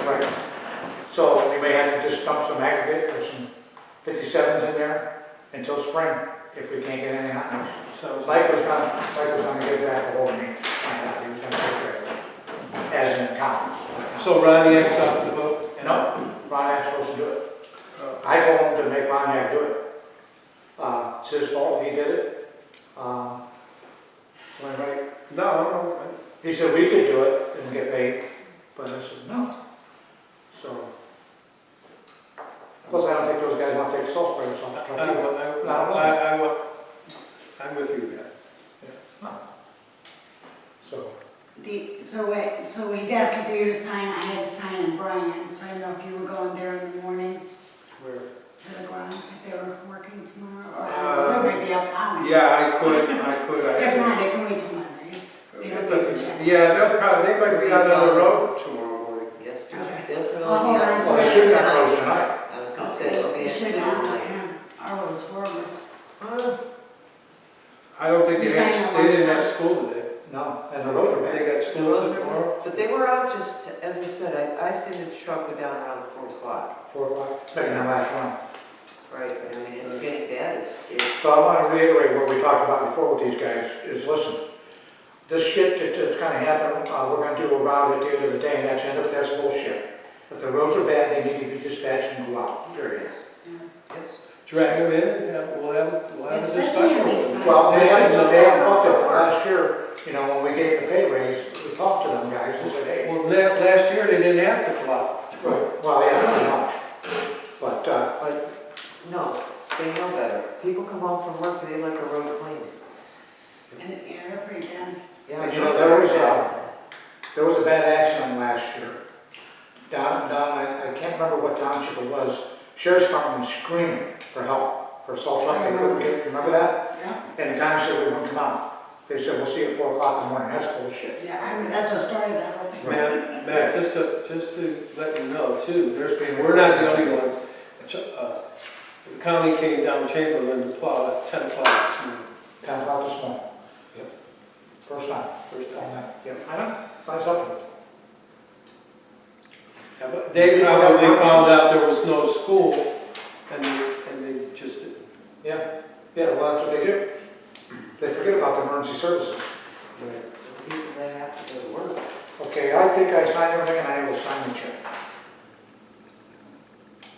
Right. So we may have to just dump some aggregate or some 57s in there until spring, if we can't get any hot mix. So Mike was gonna get back a hold of me, find out, he was gonna take care of it, as in accountants. So Roniak's off the hook? No, Roniak's supposed to do it. Oh. I told him to make Roniak do it. It's his fault, he did it. Am I right? No. He said we could do it and get paid, but I said no. So, plus I don't think those guys want to take salt sprayers off the truck either. I'm with you, guys. No. So, So he's asking for you to sign, I had to sign in Brian, so I don't know if you were going there in the morning we're, to the ground, if they were working tomorrow, or I don't know, maybe up plowing. Yeah, I could. If not, they can wait till Monday. They don't get to check. Yeah, they might be out on the road tomorrow morning. Yes, Okay. they'll put Well, hold on. well, they should have those tonight. I was gonna say, it'll be They a should tomorrow not, night. yeah, our road's horrible. I don't think You they signed they didn't last have school today. No, and the roads are bad. They got school tomorrow. But they were out just, as I said, I seen the truck go down around 4 o'clock. 4 o'clock, second and last one. Right, but I mean, it's getting bad, it's, So I want to reiterate what we talked about before with these guys, is listen, this shit that's kind of happened, we're going to do a route at the end of the day, and that's bullshit. If the roads are bad, they need to be dispatched and go out, period. yes. Drag them in and we'll have a Especially discussion. in this with them. time. Well, they haven't talked to them. Work. Last year, you know, when we gave the pay raise, we talked to them guys and said, hey. Well, last year they didn't have to plow. Right. Well, yeah, pretty much. But, But, no, they know better. People come home from work, they like a road clean. And, yeah, they're pretty bad. Yeah, and you know, there was a bad accident last year. Down, I can't remember what township it was. Sheriff's Department was screaming for help, for a salt truck. They couldn't get, remember that? Yeah. And the county said we wouldn't come out. They said, we'll see you at 4 o'clock in the morning. That's bullshit. Yeah, I mean, that's what started that whole thing. Matt, just to let you know too, we're not the only ones. The county came down Chamberlain to plow at 10 o'clock this morning. 10 o'clock this morning. Yep. First time. Yep, I know. It's nice up to it. Yeah, but they probably found out there was no school and they just didn't. Yeah, well, that's what they do. They forget about the emergency services. the people that have to go to work. Okay, I think I signed everything and I will sign the check.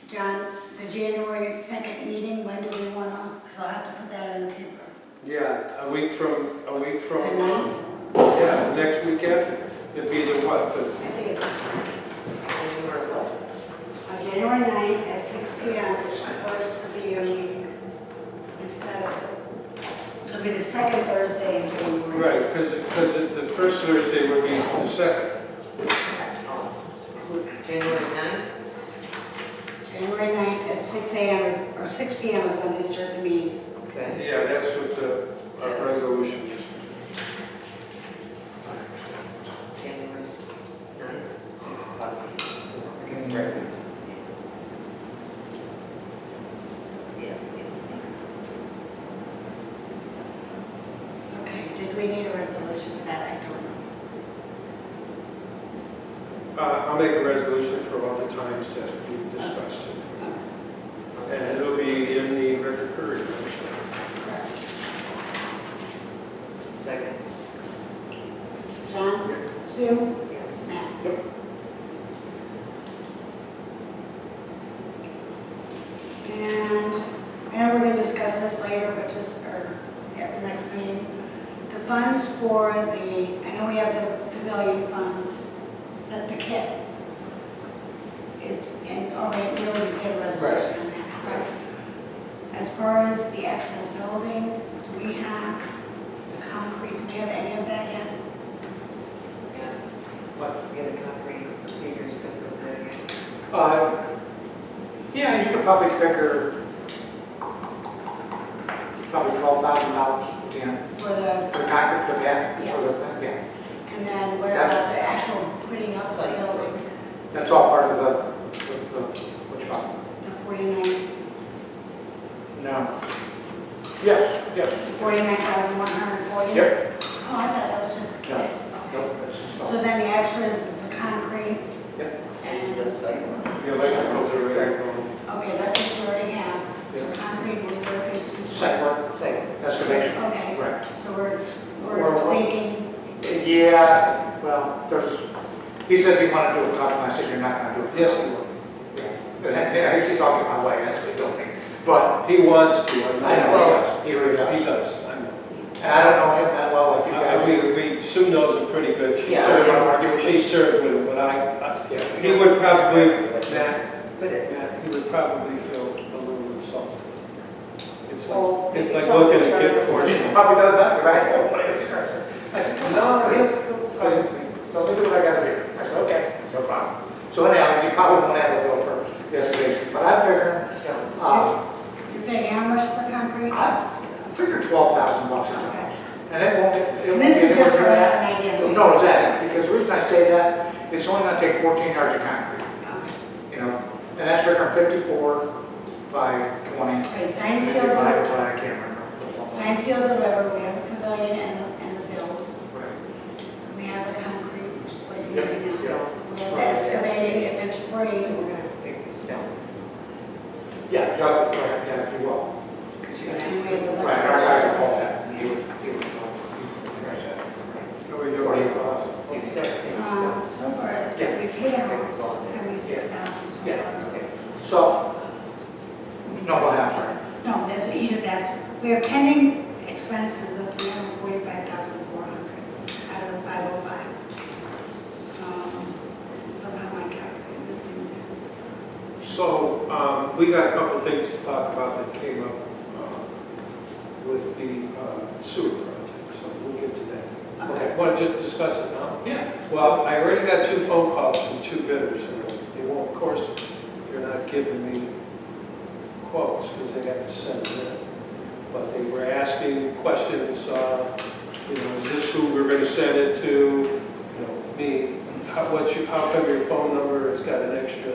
John, the January 2nd meeting, when do we want to, because I'll have to put that in the paper. Yeah, a week from, The 9th? yeah, next week after. It'd be the what, I think it's January what? January 9th at 6 p.m. is the first of the year meeting. Instead of, so it'll be the second Thursday in January. right, because the first Thursday would be the second. January 9th? January 9th at 6 a.m. or 6 p.m. is when they start the meetings. Okay. Yeah, that's what the Yes. resolution is. January 9th, 6 o'clock. Getting ready. Yeah. Okay, did we need a resolution for that? I don't know. I'll make a resolution for all the times that we discussed. And it'll be in the River Courier. Second. John? Sue? Yes. Matt? Yep. And I know we're going to discuss this later, but just at the next meeting. The funds for the, I know we have the pavilion funds, set the kit is in, already really did a resolution on that, correct? As far as the actual building, do we have the concrete, do we have any of that yet? Yeah. What? Get a concrete figures put there again. Yeah, you could probably figure probably $12,000 to end. For the, For the concrete, for the pad, Yeah. for the thing, yeah. and then what about the actual putting up the building? That's all part of the what you call The 49, it? No. Yes, yes. 49,140? Yep. Oh, I thought that was just the kit. No, no, it's just So then the extras is the concrete Yep. and He says he wanted to do it for nothing, I said, you're not gonna do it for Yes, nothing. he will. Yeah, he's all get my way, that's what he don't think. But, He wants to. I know, he really He does. does, I know. And I don't know him that well, like you guys. Sue knows him pretty good. Yeah. She served with him, but Yeah. he would probably, But it, he would probably feel a little insulted. It's Well, like, it's you like tell looking him at to gift try to- He horse. probably does that, because I told him what it was. I said, No, no, so they do what I gotta do. I said, okay, no problem. So anyhow, you probably won't have a bill for the excavation, but I figured, You're paying how much for concrete? I figured $12,000 a ton. Okay. And it won't, it And won't this be is just so I anywhere have an idea. near that. No, exactly, because the reason I say that, it's only gonna take 14 yards of concrete, Okay. you know? And that's figuring 54 by 20. Okay, sign, Maybe seal, divided deliver. by, I can't remember. Sign, seal, deliver, we have the pavilion and the build. Right. We have the concrete, which is what you're Yep, doing now. yeah. We have the excavating, if it's so free. we're gonna have to take this down. Yeah, you have to, right, yeah, you will. And we have the. Right, our guys are called that. He would tell How we doing? It's down, it's down. So far, Yeah. we paid out 76,000 so Yeah. far. So, no, go ahead, I'm sorry. No, that's what he just asked. We have pending expenses of 345,400 out of the 505. Somehow I calculated this thing. So, we got a couple things to talk about that came up with the sewer project, so we'll get to that. Okay. Want to just discuss it now? Yeah. Well, I already got 2 phone calls from 2 bidders, and they won't, of course, they're not giving me quotes because they have to send them in. But they were asking questions, is this who we're going to send it to? Me. How come your phone number has got an extra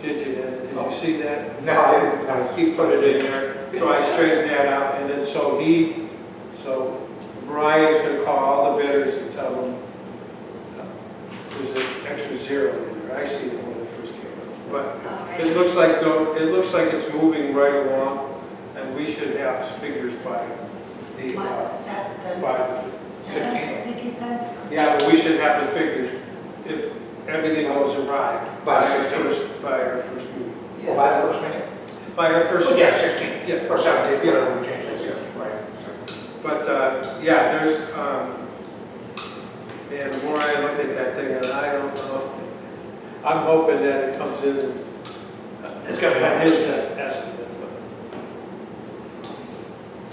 digit in it? Did you see that? No, I didn't. He put it in there, so I straightened that out, and then so Brian's gonna call all the bidders and tell them there's an extra 0 in there. I see it when it first came up. But it looks like it's moving right along, and we should have figures by the, What, is that the by the, 7th, I think he said? yeah, but we should have the figures if everything goes awry By our 16. by our first meeting. Well, by the first minute? By our first. Oh, yeah, 16. Yeah. Or 17, Yeah. whatever we change it to. Right. But, yeah, there's, man, the more I look at that thing, and I don't know, I'm hoping that it comes in and It's gonna be at his. his estimate, but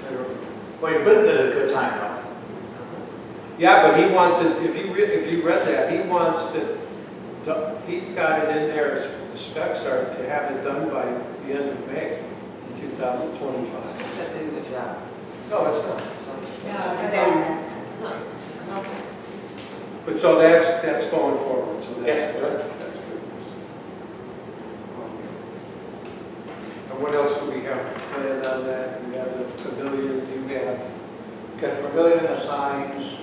I don't know. Well, you're putting it at a good time, though. Yeah, but he wants it, if you read that, he wants it, he's got it in there, the specs are to have it done by the end of May, 2025. It's not doing the job. No, it's not. It's not- No, for them, that's, No, it's not. But so that's going forward, so Yeah, that's good. That's good. And what else do we have planned on that? We have the pavilion, we have, Got the pavilion, the signs,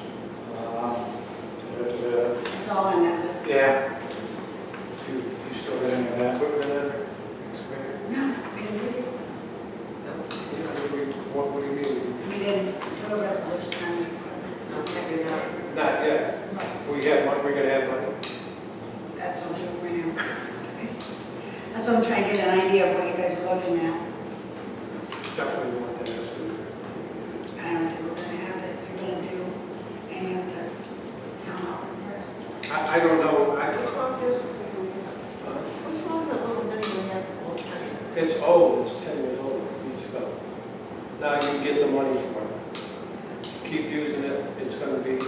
it's all on that list. yeah. You still got any of that? equipment in there? Excavator? No, we didn't do it. What do you mean? We didn't do a resolution on the equipment. No, maybe not. Not yet. Right, We have money, we're gonna have money. that's what I'm doing right now. That's what I'm trying to get an idea of what you guys are looking at. Definitely want that estimate. I don't think we're gonna have it if you're gonna do any of the town hall repairs. I don't know, What's wrong with this? What's wrong with that little mini we had all the time? it's old, it's 10 years old, it needs to go. Now you can get the money for it. Keep using it, it's gonna be your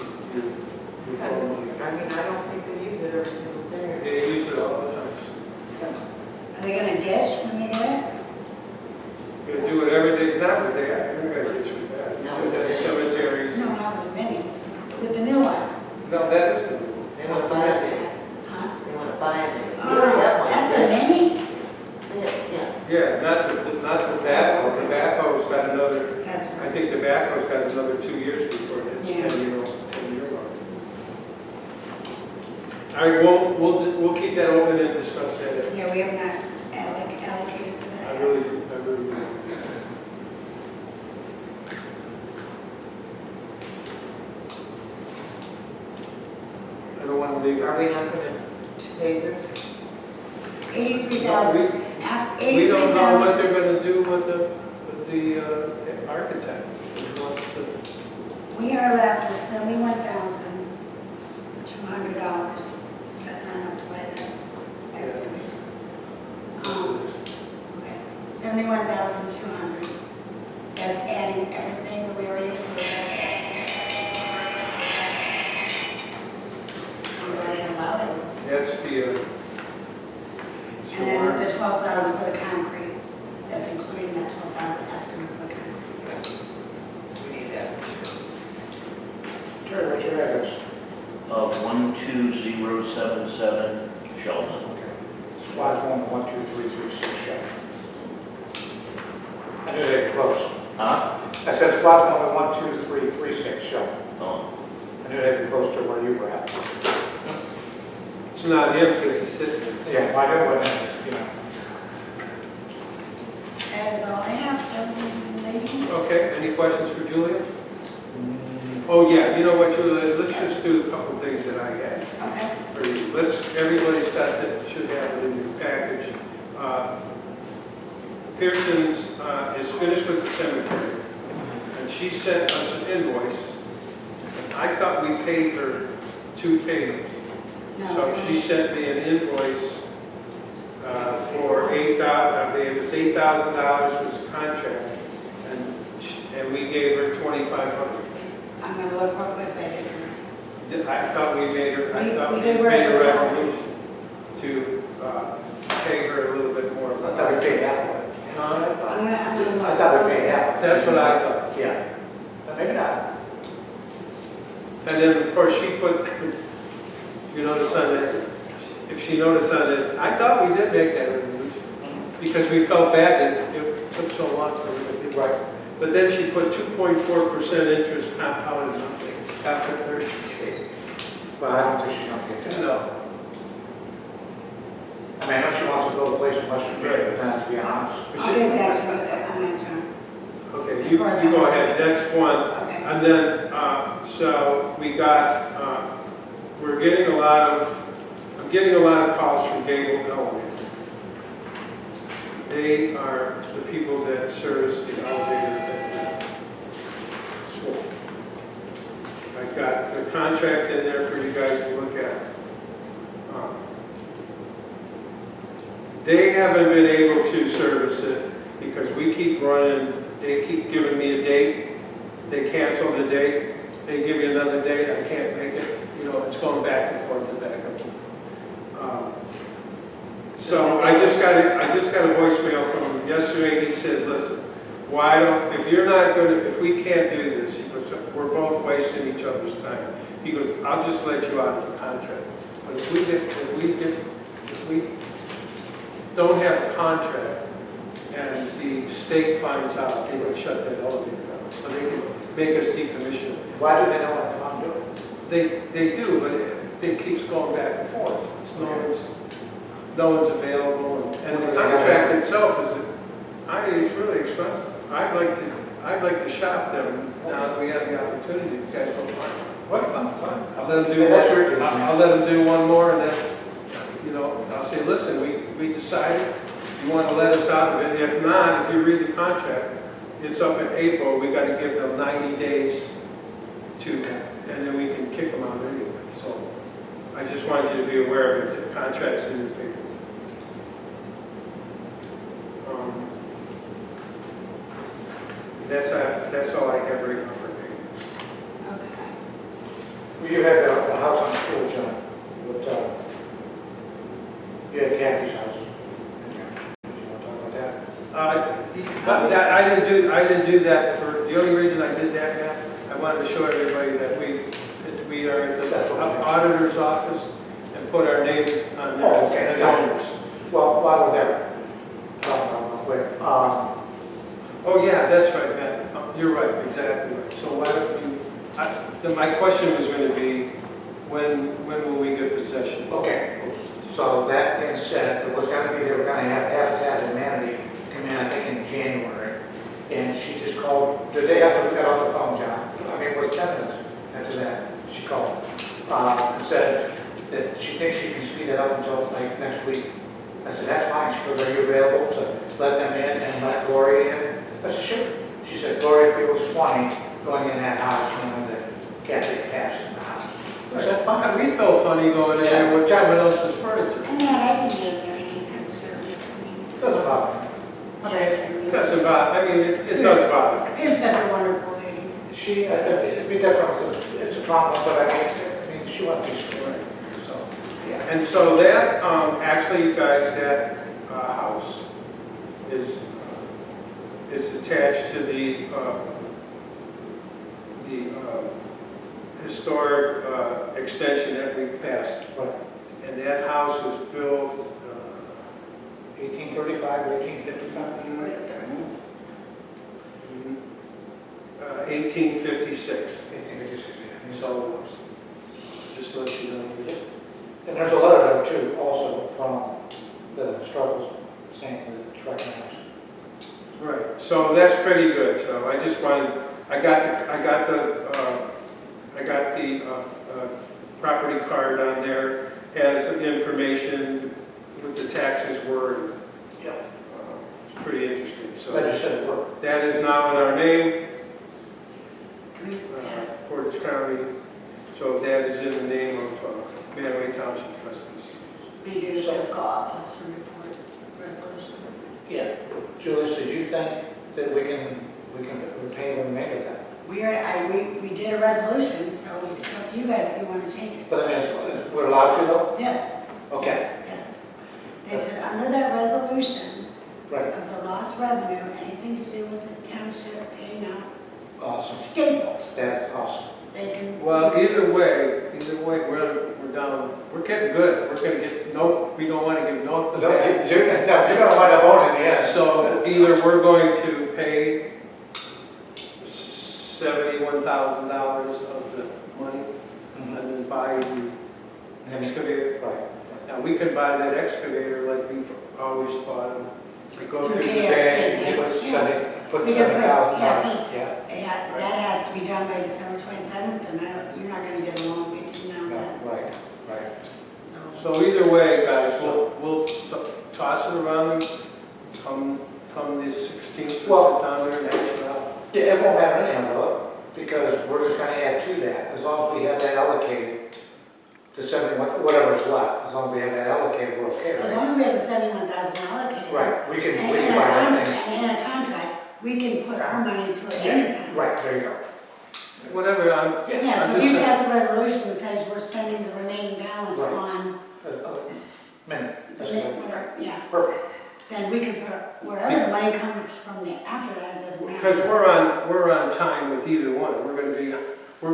own money. I mean, I don't think they use it every single day. They use it all the time. Are they gonna ditch when they get it? You're gonna do whatever they, not what they have, you're gonna get through that. No, Do that in cemeteries. No, not with the mini, with the new one. No, that isn't. They want to buy it. Huh? They want to buy it. Oh, that's a mini? Yeah. Yeah, not the tobacco, tobacco's got another, That's I right. think tobacco's got another 2 years before it hits Yeah. 10 year mark. All right, we'll keep that open and discuss that. Yeah, we have not allocated for that. I really do. I don't want to leave Are we not gonna pay this? 83,000. We don't know what they're gonna do with the architect. He wants to- We are left with $71,200. So that's not enough to buy that estimate. Okay, 71,200. That's adding everything that we already approved. You guys allowed it. That's the, And then the 12,000 for the concrete. That's including that 12,000 estimate for the concrete. We need that. Terry, what's your address? 12077 Sheldon. Okay. Squad's going to 12336 Sheldon. I knew they'd be close. Huh? I said squad's going to 12336 Sheldon. Oh, I knew they'd be close to where you were at. it's not him because he's sitting there. Yeah, well, I know what it is, you know. That is all I have, gentlemen and ladies. Okay, any questions for Julia? Oh, yeah, you know what, Julia, let's just do a couple of things that I had. Okay. for you. Everybody's got that, should have it in your package. Pearson's is finished with the cemetery, and she sent us an invoice. I thought we paid her 2 payments. No. So she sent me an invoice for $8,000, it was $8,000 was the contract, and we gave her $2,500. I'm gonna look real quick back at her. I thought we made her, I thought we We gave her made a a resolution to pay her a little bit more. I thought we paid half of it. Huh? I'm gonna I thought we paid half of it. That's what I thought. Yeah. But maybe not. And then, of course, she put, you notice on that, if she noticed on it, I thought we did make that resolution, because we felt bad that it took so long to do. Right. But then she put 2.4% interest compounded after 30 days. But I don't think she's going to get that. No. I mean, I know she wants to build a place in West Virginia, but not to be honest. I'll get back to you on that, John. Okay, As you far as go I'm ahead, next one. Okay. And then, so we got, we're getting a lot of, I'm getting a lot of calls from Gable Elevator. They are the people that service the elevator at the school. I got the contract in there for you guys to look at. They haven't been able to service it because we keep running, they keep giving me a date, they cancel the date, they give you another date, I can't make it, you know, it's going back and forth and back and forth. So I just got a voicemail from him yesterday. He said, listen, why don't, if you're not going to, if we can't do this, he goes, we're both wasting each other's time. He goes, I'll just let you out of the contract. But if we don't have a contract and the state finds out, they will shut that elevator down. So they can make us decommission it. Why do they not want to come out and do it? They do, but it keeps going back and forth. No one's available, and the contract itself is, it's really expensive. I'd like to shop them now that we have the opportunity. If you guys don't mind, What? Fine. I'll let them do. Yeah, that's your business. I'll let them do one more, and then, you know, I'll say, listen, we decided you want to let us out of it. If not, if you read the contract, it's up in April. We got to give them 90 days to, and then we can kick them out anyway. So I just wanted you to be aware of it. The contract's in your paper. That's all I have right now for payments. Okay. Well, you had the house on School, John, but you had Kathy's house. You want to talk about that? I didn't do that for, the only reason I did that, Matt, I wanted to show everybody that we are at the auditor's office and put our name on there Oh, okay, as gotcha. owners. Well, while we're there, wait, Oh, yeah, that's right, Matt. You're right, exactly right. So why don't you, my question was going to be, when will we get possession? okay, so that being said, it was going to be, they were going to have Habitat Humanity come in, I think in January, and she just called, did they have to get off the phone, John? I mean, it was 10 minutes after that, she called, and said, that she thinks she can speed it up until like next week. I said, that's fine. She goes, are you available to let them in and let Gloria in? I said, sure. She said, Gloria feels funny going in that house, you know, that Kathy passed in the house. I said, fine. And we felt funny going in there with someone else's furniture. And that I can get there anytime soon. It doesn't bother me. I mean, It doesn't bother, I mean, it does bother me. You're such a wonderful lady. it'd be different, it's a trauma, but I mean, she went through school, so, yeah. And so that, actually, you guys, that house is attached to the historic extension that we passed. Right. And that house was built, 1835 or 1855? Right up there. 1856. 1856, yeah. So, just to let you know. And there's a letter there too, also from the struggles, saying that it's recognized. Right, so that's pretty good, so I just wanted, I got the property card on there, has information what the taxes were. Yeah. It's pretty interesting, Glad you so said it worked. that is now in our name, Yes. Portage County, so that is in the name of Mantua Township Trustees. We do the fiscal officer report resolution. Yeah. Julie, so you think that we can repay the remainder of that? We did a resolution, so it's up to you guys if you want to change it. But I mean, we're allowed to though? Yes. Okay. Yes. They said under that resolution Right. of the lost revenue, anything to do with the township paying out Awesome. staples, That's awesome. they can. Well, either way, we're down, we're getting good, we're gonna get, no, we don't wanna give no to No, that. you're gonna wind up owning the end. So either we're going to pay $71,000 of the money Mhm. and then buy the excavator. Right. Now, we can buy that excavator like we've always bought them. We go Through through the KSD. bank. Put We can put- $7,000, yeah, yeah. That has to be done by December 27th, and you're not gonna get a loan between now and No, then, right, right. so. So either way, guys, we'll toss it around and come the 16th, Well- we'll sit down there and hash it out. Yeah, it won't matter any umbrella, because we're just gonna add to that, as long as we have that allocated to 71, whatever's left, as long as we have that allocated, we're okay, As right? long as we have the 71,000 allocated. Right, we can And buy in a that contract, thing. and in a contract, we can put our money to it anytime. Right, there you go. Whatever, Yeah, so if you pass a resolution that says we're spending the remaining balance Right. on, Minute, that's good. whatever, yeah, Perfect. then we can put, wherever the money comes from after that, it doesn't matter. because we're on time with either one. We're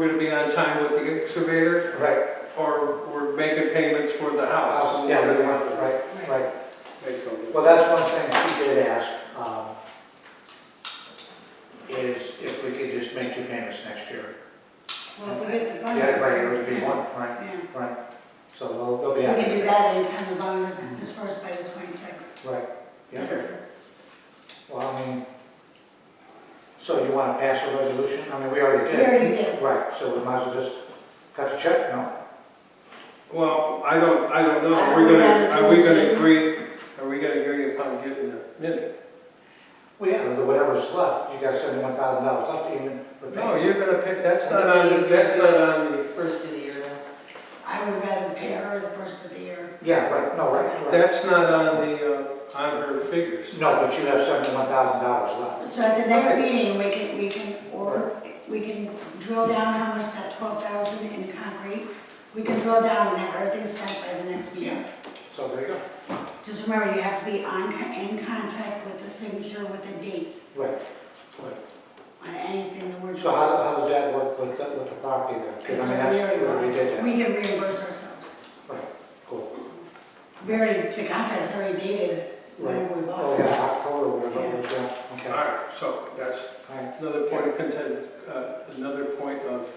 gonna be on time with the excavator, Right. or we're making payments for the house. House, yeah, we want, right, right. Right. Well, that's one thing she did ask, is if we could just make 2 payments next year. Well, if we get the funds. Yeah, right, it would be one, right, Yeah, right. So they'll be we happy. can do that anytime as long as it's dispersed by the 26th. Right, yeah. Well, I mean, so you want to pass a resolution? I mean, we already We did. already did. Right, so we might as well just cut the check, no? Well, I don't know. I Are we would gonna rather do it. agree upon getting a minute? Well, yeah, whatever's left, you got $71,000 left even for No, payment. you're gonna pick, that's not on the, First of the year then. I would rather pay her the first of the year. Yeah, right, no, right. that's not on her figures. No, but you have $71,000 left. So at the next meeting, we can drill down how much that 12,000 in concrete. We can drill down and have everything spent by the next meeting. So there you go. Just remember, you have to be in contact with the signature with the date Right, right. on anything that we're. So how does that work with the property then? Because I mean, that's where we did that. We can reimburse ourselves. Cool. The contract's already dated whenever we bought Oh, it. yeah, October, whatever, it was, yeah, All okay. right, so that's All right. another point of content, another point of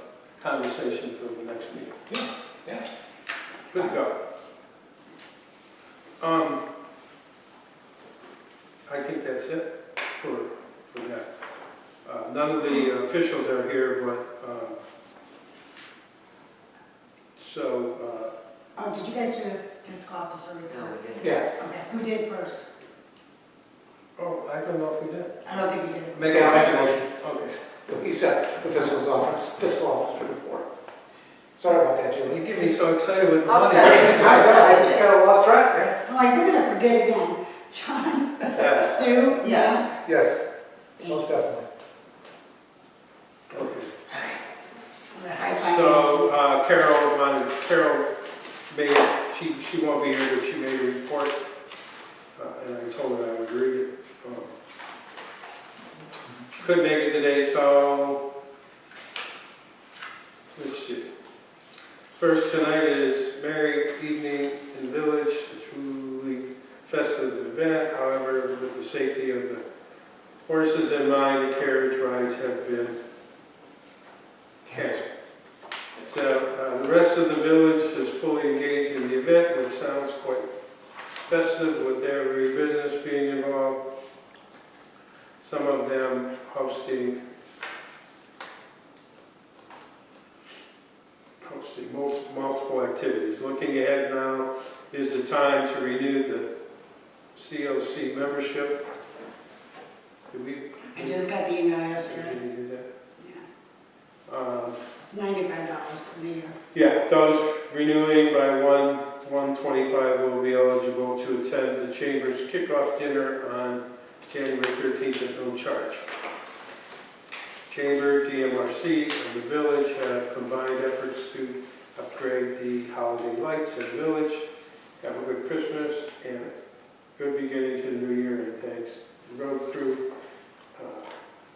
conversation for the next meeting. Yeah. Good to go. I think that's it for that. None of the officials are here, but, Oh, did you guys do the fiscal officer No, report? we didn't. Yeah. Okay, who did first? Oh, I don't know if we did. I don't think we did. Make Okay, I'll make a motion. motion. Okay. He said the fiscal officer report. Sorry about that, Julie. You get me so excited with I'll money. second. I just kind of lost track there. I'm like, we're gonna forget again. John, Yeah. Sue? Yes. Yes, Thank you. most definitely. Okay. The high finance. So Carol made, she won't be here, but she made a report, and I told her I would read it. She couldn't make it today, so let's see. First tonight is Merry Evening in the Village, a truly festive event. However, with the safety of the horses in mind, the carriage rides have been canceled. So the rest of the village is fully engaged in the event, which sounds quite festive with every business being involved. Some of them hosting multiple activities. Looking ahead now is the time to renew the COC membership. Did we? I just got the email Did yesterday. we do that? Yeah. It's $95 for the year. Yeah, those renewing by 1/1/25 will be eligible to attend the Chamber's kickoff dinner on January 13th at no charge. Chamber, DMRC, and the village have combined efforts to upgrade the holiday lights in the village. Have a good Christmas and a good beginning to the new year, and thanks to the road crew.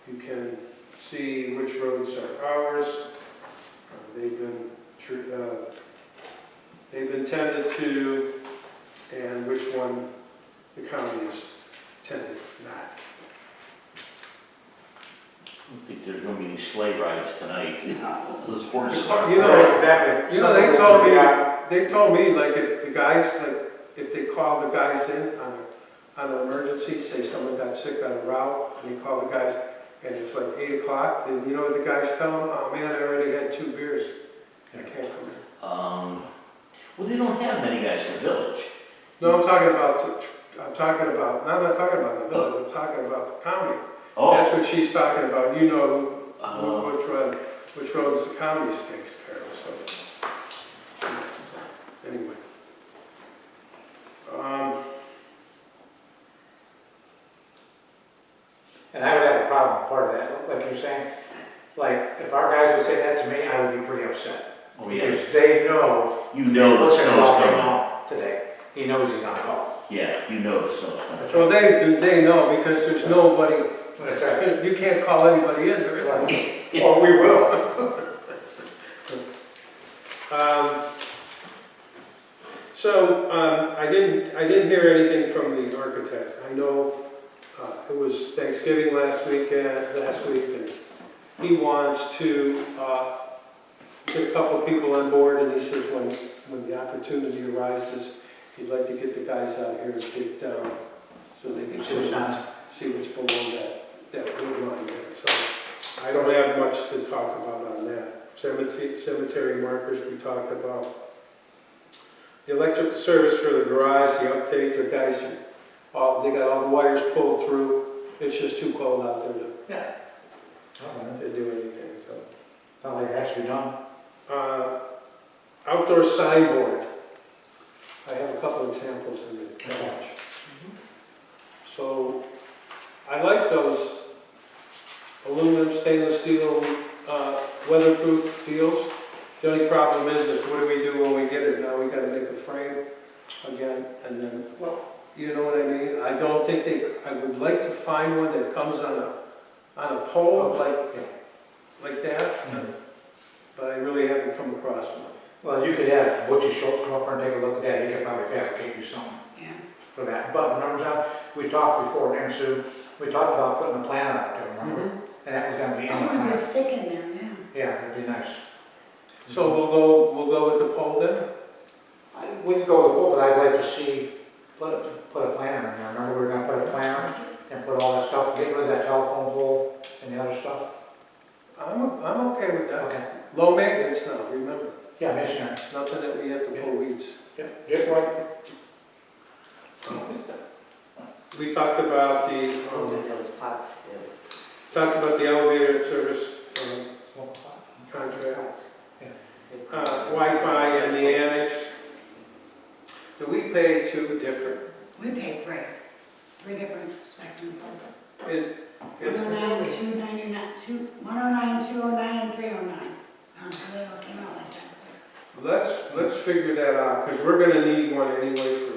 You can see which roads are ours. They've been tended to, and which one the county has tended not. I don't think there's gonna be any sleigh rides tonight. No. Those horses are. You know, Exactly. You know, they told me, like, if the guys, like, if they call the guys in on an emergency, say someone got sick on a route, and they call the guys, and it's like 8 o'clock, then you know what the guys tell them? Oh man, I already had 2 beers. I can't come in. Well, they don't have many guys in the village. No, I'm talking about, no, I'm not talking about the village, I'm talking about the county. Oh, That's what she's talking about. You know which roads the county takes care of, so. Anyway. And I would have a problem with part of that, like you're saying. Like, if our guys would say that to me, I would be pretty upset. oh yeah, Because they know. you know the Looking at snow's all day coming. long Today. He knows he's on call. Yeah, you know the snow's coming. Well, they know because there's nobody, That's right. you can't call anybody in, there is no. Well, we will. I didn't hear anything from the architect. I know it was Thanksgiving last week, and he wants to get a couple of people on board, and he says when the opportunity arises, he'd like to get the guys out here and dig down so they can see what's below that wood line there. So I don't have much to talk about on that. Cemetery markers we talked about. The electric service for the garage, the update, the guys, they got all the wires pulled through. It's just too cold out there to do anything, so. Sounds like it has to be done. Outdoor signboard. I have a couple examples in the garage. So, I like those aluminum, stainless steel, weatherproof deals. The only problem is what do we do when we get it? Now we gotta make a frame again, and then, well, you know what I mean? I don't think I would like to find one that comes on a pole like that, but I really haven't come across one. Well, you could have Butchie Schultz come up there and take a look at that. He could probably fabricate you something Yeah. for that. But remember, John, we talked before, and Sue, we talked about putting a plan out there, remember? And that was gonna be in the Oh, plan. a stick in there, yeah. Yeah, it'd be nice. So we'll go with the pole then? We could go with the pole, but I'd like to see, put a plan in there. Remember, we were gonna put a plan and put all that stuff, get rid of that telephone pole and the other stuff? I'm okay with that. Okay. Low maintenance now, remember. Yeah, masonry. Nothing that we have to pull weeds. Yeah, right. We talked about the, Those pots, talked about the elevator service contract, Wi-Fi in the annex. Do we pay two different? We paid three different spectrum bills. It, 109, 299, 109, 209, and 309. So they all came out like that. let's figure that out, because we're gonna need one anyway for,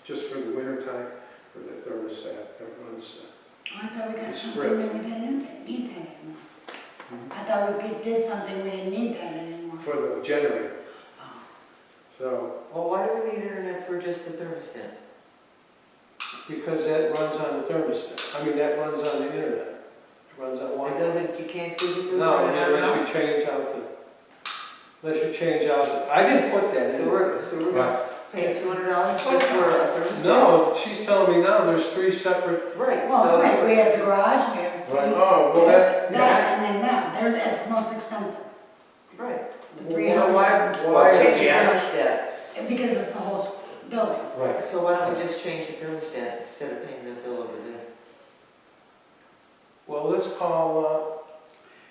just for the winter time, for the thermostat that runs. Oh, I thought we got It's something spread. that we didn't need that anymore. I thought we did something, we didn't need that anymore. For the generator, Oh. so, Well, why do we need internet for just the thermostat? because that runs on the thermostat, I mean, that runs on the internet. It runs on It Wi-Fi. doesn't, you can't physically No, turn it on? unless you change out I didn't put that in. So we're gonna pay $200 just for a thermostat? No, she's telling me now there's three separate, Right, Well, so. right, we have the garage, we have Right. oh, well, that, that, and then that. That's the most expensive. Right. The So 300. why change the Yeah. thermostat? Because it's the whole building. Right. So why don't we just change the thermostat instead of paying the bill over there? well, let's call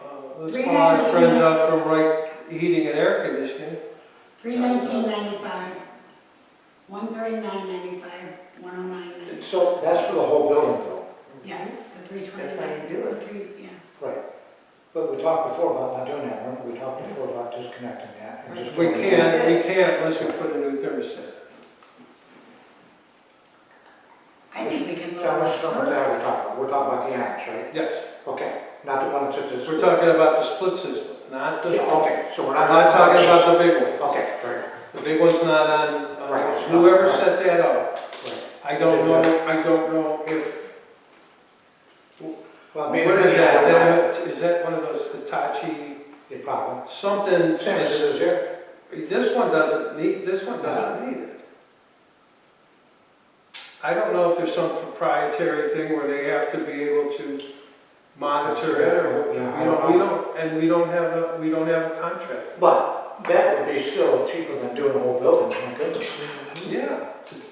our 319. friends out from Wright Heating and Air Conditioning. $319.95, $139.95, $109.95. So that's for the whole building though. Yes, the 320. That's how you do it. Yeah. Right. But we talked before about not doing that, remember? We talked before about disconnecting that and just We doing it. can't unless we put a new thermostat. I think we can lower John, the what's the that we're service. talking about? We're talking about the annex, right? Yes, Okay, not the one that's at the. we're talking about the split system, not the, Yeah, I'm okay, so we're not not. talking about the big one. Okay, right, The big one's not on, Right. whoever set that up. right. I don't know if, Well, what maybe is I don't know. that? Is that one of those Hitachi, Your problem. something? Same as it is here. This one doesn't need it. I don't know if there's some proprietary thing where they have to be able to monitor it, or, Yeah, you know, we don't have a contract. But that would be still cheaper than doing the whole building, my goodness. Yeah,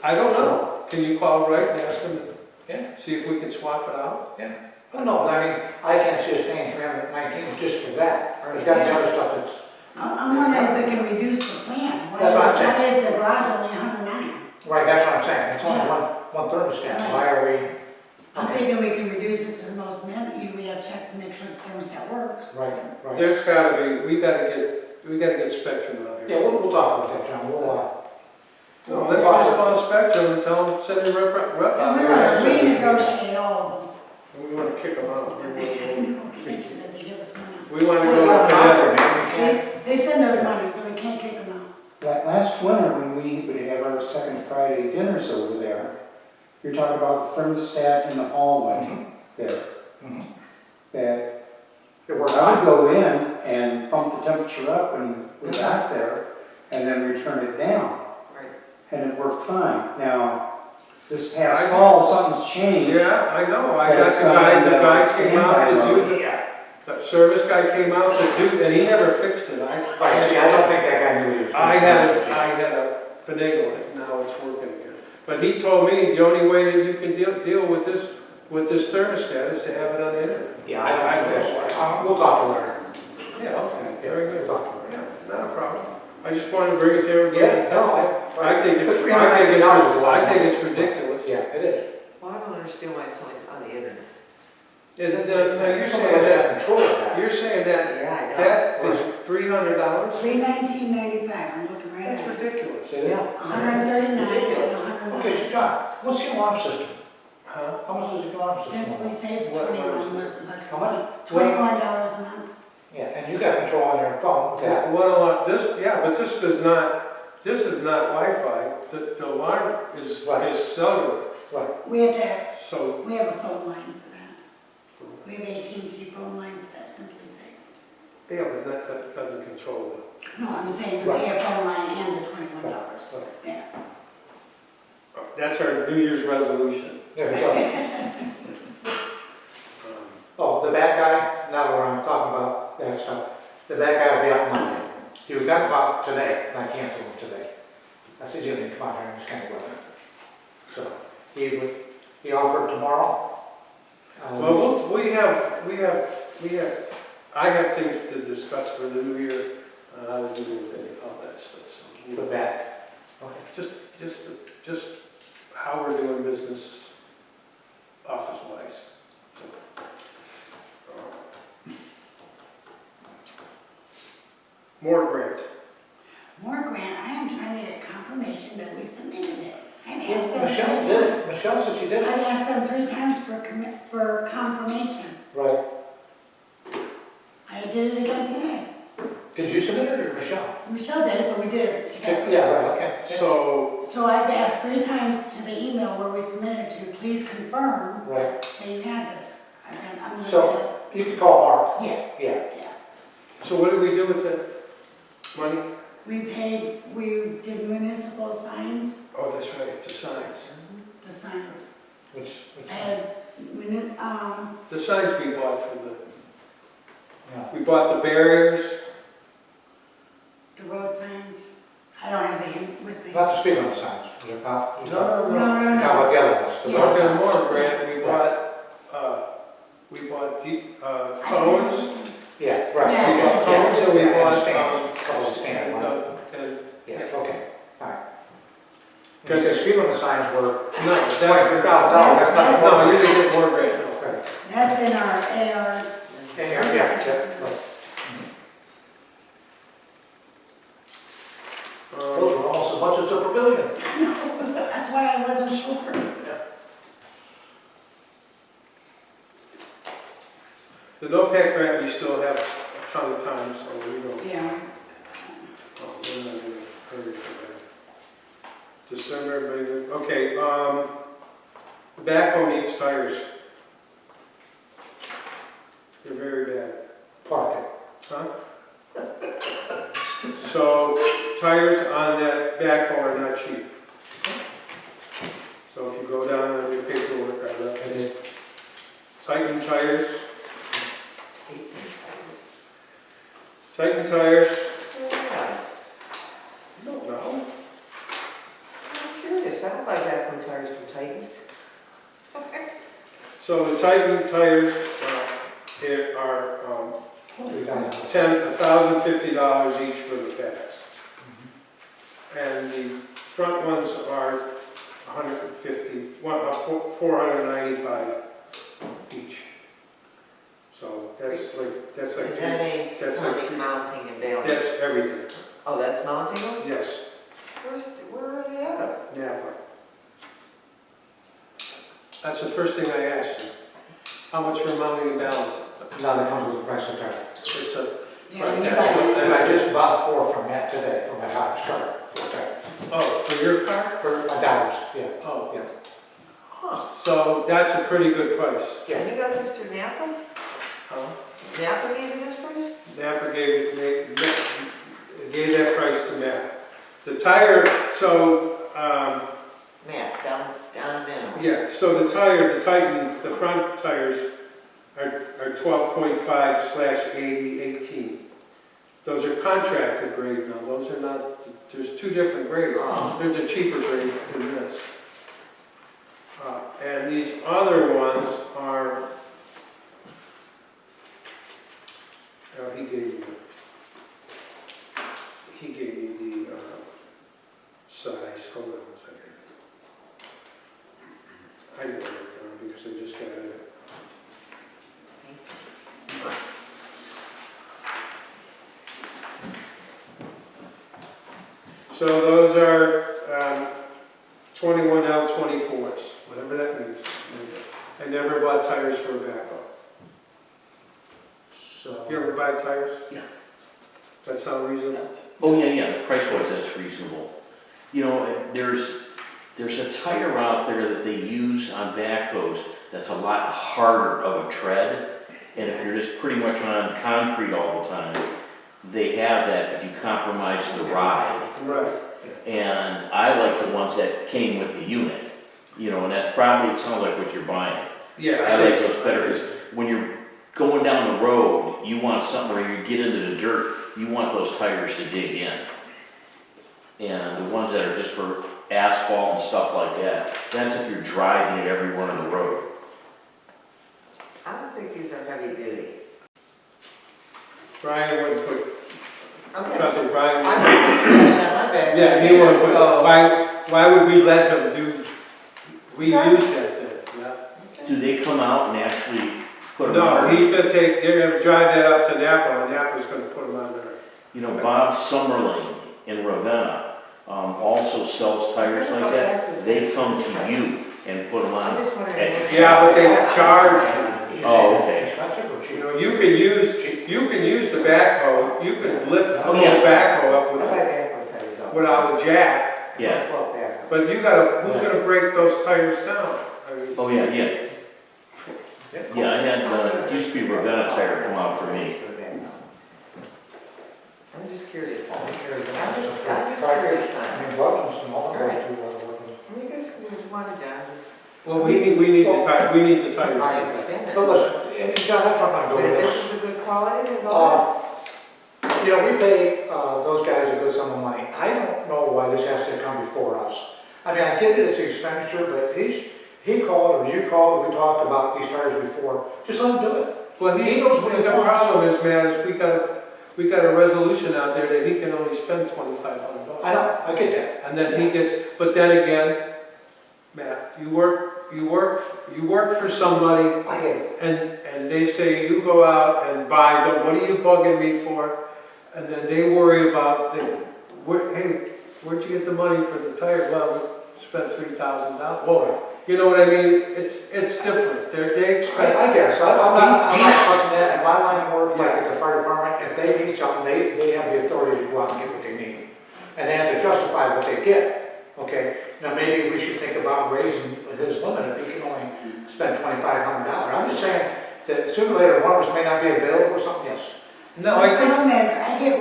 I don't know. Can you call Wright and ask them Yeah. to see if we can swap it out? Well, no, but I mean, I can't see us paying 319 just for that. There's got to be other stuff that's, I'm wondering if we can reduce the plan. That's what I'm saying. Why is the garage only 109? right, that's what I'm saying. It's only Yeah. one thermostat. Right. Why are we? I'm thinking we can reduce it to the most minimum. We have to check to make sure the thermostat works. Right, right. There's gotta be, we gotta get Spectrum out Yeah, here. we'll talk about that, John. We'll, No, let's just call Spectrum and tell them, send a rep So out we here. want to renegotiate all of them. And we wanna kick them out. And they mentioned that they give us money. We wanna we'll go to Connecticut. man. We can't. They send us money, so we can't kick them out. Last winter, when we would have our second Friday dinners over there, you're talking about the thermostat in the hallway there. Mhm. That It works I would fine. go in and pump the temperature up when we got there, and then return it down, Right. and it worked fine. Now, this past fall, something's changed. Yeah, I know, I got That's the not guy on the came out standby to do mode. Yeah. the service guy came out to do, and he never fixed it. Right, see, I don't think that guy knew what he was doing. I had a finagle it, now it's working again. But he told me the only way that you can deal with this thermostat is to have it on the internet. Yeah, I don't think that's, we'll talk to Larry. Yeah, okay, very We'll good. talk to Larry. Yeah, not a problem. I just wanted to bring it to everybody. Yeah, no, I think it's, But $319 is a lot. I think it's ridiculous. Yeah, it is. Well, I don't understand why it's on the internet. You're Somebody saying has that, control of that. you're saying that, Yeah, I know. that is $300? $319.95, I'm looking right That's at it. ridiculous. It is. Yeah. $139 and Ridiculous. $109. Okay, so John, what's the alarm system? Huh? How much is the alarm system? Simply save What- what is $21 How much? $21 a month. Yeah, and you got control on your phone with that. What alarm, but this is not Wi-Fi, the alarm is cellular, Right. We have to have, so, we have a phone line for that. We have AT&T phone line for that Simply Safe. yeah, but that doesn't control it. No, I'm saying that they have phone line and the $21. Right. Yeah. That's our New Year's resolution. There we go. Oh, the bad guy, now we're on talking about that stuff. The bad guy will be out Monday. He was gonna come out today, and I canceled him today. I said, you didn't come out here in this kind of weather. So, he offered tomorrow. Well, I have things to discuss for the new year, how to do with all that stuff, so. Put back. Okay. Just how we're doing business office-wise. More grant. More grant, I am trying to get confirmation that we submitted it. I'd asked them. Michelle did it. Michelle said she did it. I'd asked them 3 times for confirmation. Right. I did it again today. Did you submit it or Michelle? Michelle did it, but we did it together. Yeah, right, okay. So, So I've asked 3 times to the email where we submitted to, please confirm Right. that you have this. I'm gonna So, you could call Mark. do it. Yeah. Yeah. so what do we do with that money? We did municipal signs, Oh, that's right, the signs. the signs. Which, I had, The signs we bought for yeah. we bought the barriers. the road signs. I don't have them with me. Not to speak on the signs. You're about, No, Talk about the other ones. The Yeah. road Working signs. more grant, we bought cones. Yeah, right. Yes, We bought yes, cones and we Yeah, bought, stands. Couple of stands, and, right? and, Yeah, okay, all right. Because the speed limit signs were no, that's, $23,000, that's not. no, you didn't get more grant. Right. That's in our AR. Yeah, right. Those were almost as much as the pavilion. That's why I wasn't sure. The no-pack grant, we still have a ton of time, so we don't, Yeah. oh, we're not in a hurry for that. December, maybe, okay, the backhoe needs tires. They're very bad. Park it. Huh? So, tires on that backhoe are not cheap. So if you go down on your paperwork, I left it. Titan tires. Titan tires. Yeah, I don't know. I'm curious, I don't buy backwood tires from Titan. So the Titan tires here are $1,050 each for the backs. And the front ones are $495 each. So that's like And that ain't that's counting mounting and bailing. that's everything. Oh, that's mounting them? Yes, Where are they at? Napa. That's the first thing I asked you. How much for mounting and balancing? Now that comes with the price of tire. It's a, Yeah, when you That's buy- what- And I just bought 4 from Matt today, from my daughter's car, 4 tires. oh, for your car? For my daughter's, yeah. Oh, Yeah. Huh. so that's a pretty good price. And you got this through Napa? Huh? Napa gave you this price? Napa gave that price to Napa. The tire, so, Matt, down in Mantua. yeah, so the Titan, the front tires are 12.5/80/18. Those are contractor grade now, those are not, there's 2 different grades. Oh. There's a cheaper grade than this. And these other ones are, he gave me the size, hold on a second. I didn't write it down because I just got it. So those are 21L24s, whatever that means. I never bought tires for a backhoe. So, You ever buy tires? Yeah. That sound reasonable? Oh, yeah, the price wise, that's reasonable. You know, there's a tire out there that they use on backhoes that's a lot harder of a tread. And if you're just pretty much on concrete all the time, they have that, but you compromise the ride. Right. And I like the ones that came with the unit, you know, and that's probably, it sounds like what you're buying. Yeah, I like those better, because when you're going down the road, you want something where you get into the dirt you want those tires to dig in. And the ones that are just for asphalt and stuff like that, that's if you're driving it everywhere on the road. I don't think these are heavy duty. Brian wouldn't put, Okay. trust me, Brian. I'm not putting on my bed. Yeah, he wouldn't put, So- why would we let him reuse that thing? Yeah. Do they come out and actually put them No, on? he's gonna take, they're gonna drive that up to Napa, and Napa's gonna put them on there. You know, Bob Summerlane in Ravenna also sells tires like that. They come to you and put them I'm on. just wondering. Yeah, but they charge, Oh, okay. Expensive or you cheap? know, you can use the backhoe, you can lift the Oh, whole yeah. backhoe up I buy with, backhoe tires all. without a jack, Yeah. 12 backhoe. but who's gonna break those tires down? I mean, Oh, yeah, yeah. Yeah, I had, it used to be Ravenna tire come out for me. I'm just curious. I'm curious, I son. mean, weapons and all that goes to weapons. You guys can move one down, just. well, we need the tires. I understand that. But listen, and John, that's what I'm But going if with this this. is a good quality, then go ahead. You know, we pay those guys a good sum of money. I don't know why this has to come before us. I mean, I get it, it's an expenditure, but he called, or you called, we talked about these tires before. Just let him do it. Well, He knows what he the wants. problem is, man, is we got a resolution out there that he can only spend $2,500. I know, I get that. And then he gets, but then again, Matt, you work for somebody, I get it. and they say, you go out and buy them, what are you bugging me for? And then they worry about, hey, where'd you get the money for the tire? Well, we spent $3,000. Well, you know what I mean? It's different. They expect. I guess, I'm not touching that, and my line of work, like at the fire department, if they need something, they have the authority to go out and get what they need. And they have to justify what they get, okay? Now, maybe we should think about raising his limit if he can only spend $2,500. I'm just saying that sooner or later, one of us may not be available or something, yes. No, The I think, problem is, I get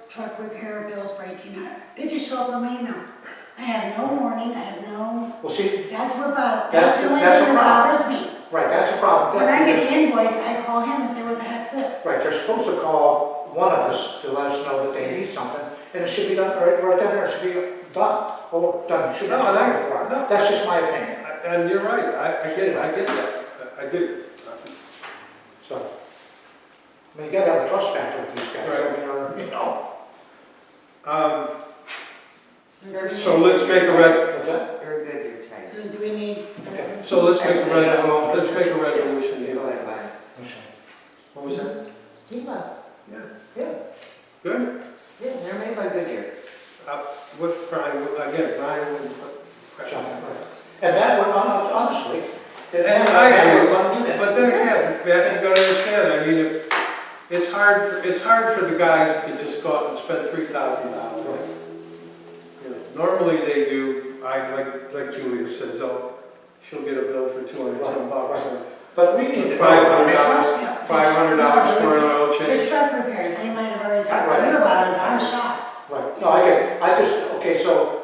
truck repair bills for 1,800. They just show up on my email. I have no warning, I have no, Well, see, that's That's the only the thing that problem. bothers me. right, that's the problem. When I get the invoice, I call him and say, what the heck's this? Right, they're supposed to call one of us to let us know that they need something, and it should be done right down there, it should be done. Or done, shouldn't No, have to no, pay for it. no. That's just my opinion, and you're right, I get it, I get that, I do. so. I mean, you gotta have a trust factor with these guys, Right. I mean, or, you know. So let's make a What's that? Very good, you're tight. So do we need? So let's make a resolution You go here. ahead, Brian. What was that? Keep on. Yeah. Yeah, Good? yeah, they're made by Goodyear. What Brian, again, Brian would put. John, right. And that would, honestly, And I would agree, want to do that. but then again, Matt, you gotta understand, I mean, if, it's hard for the guys to just go out and spend $3,000. You know, normally they do, like Julia says, oh, she'll get a bill for 200 some bucks. Right. But we need to. $500 Yeah. $500 for an oil The change. truck repairs, they might have already talked to Right. you about it, I'm shocked. Right, no, I get it, I just, okay, so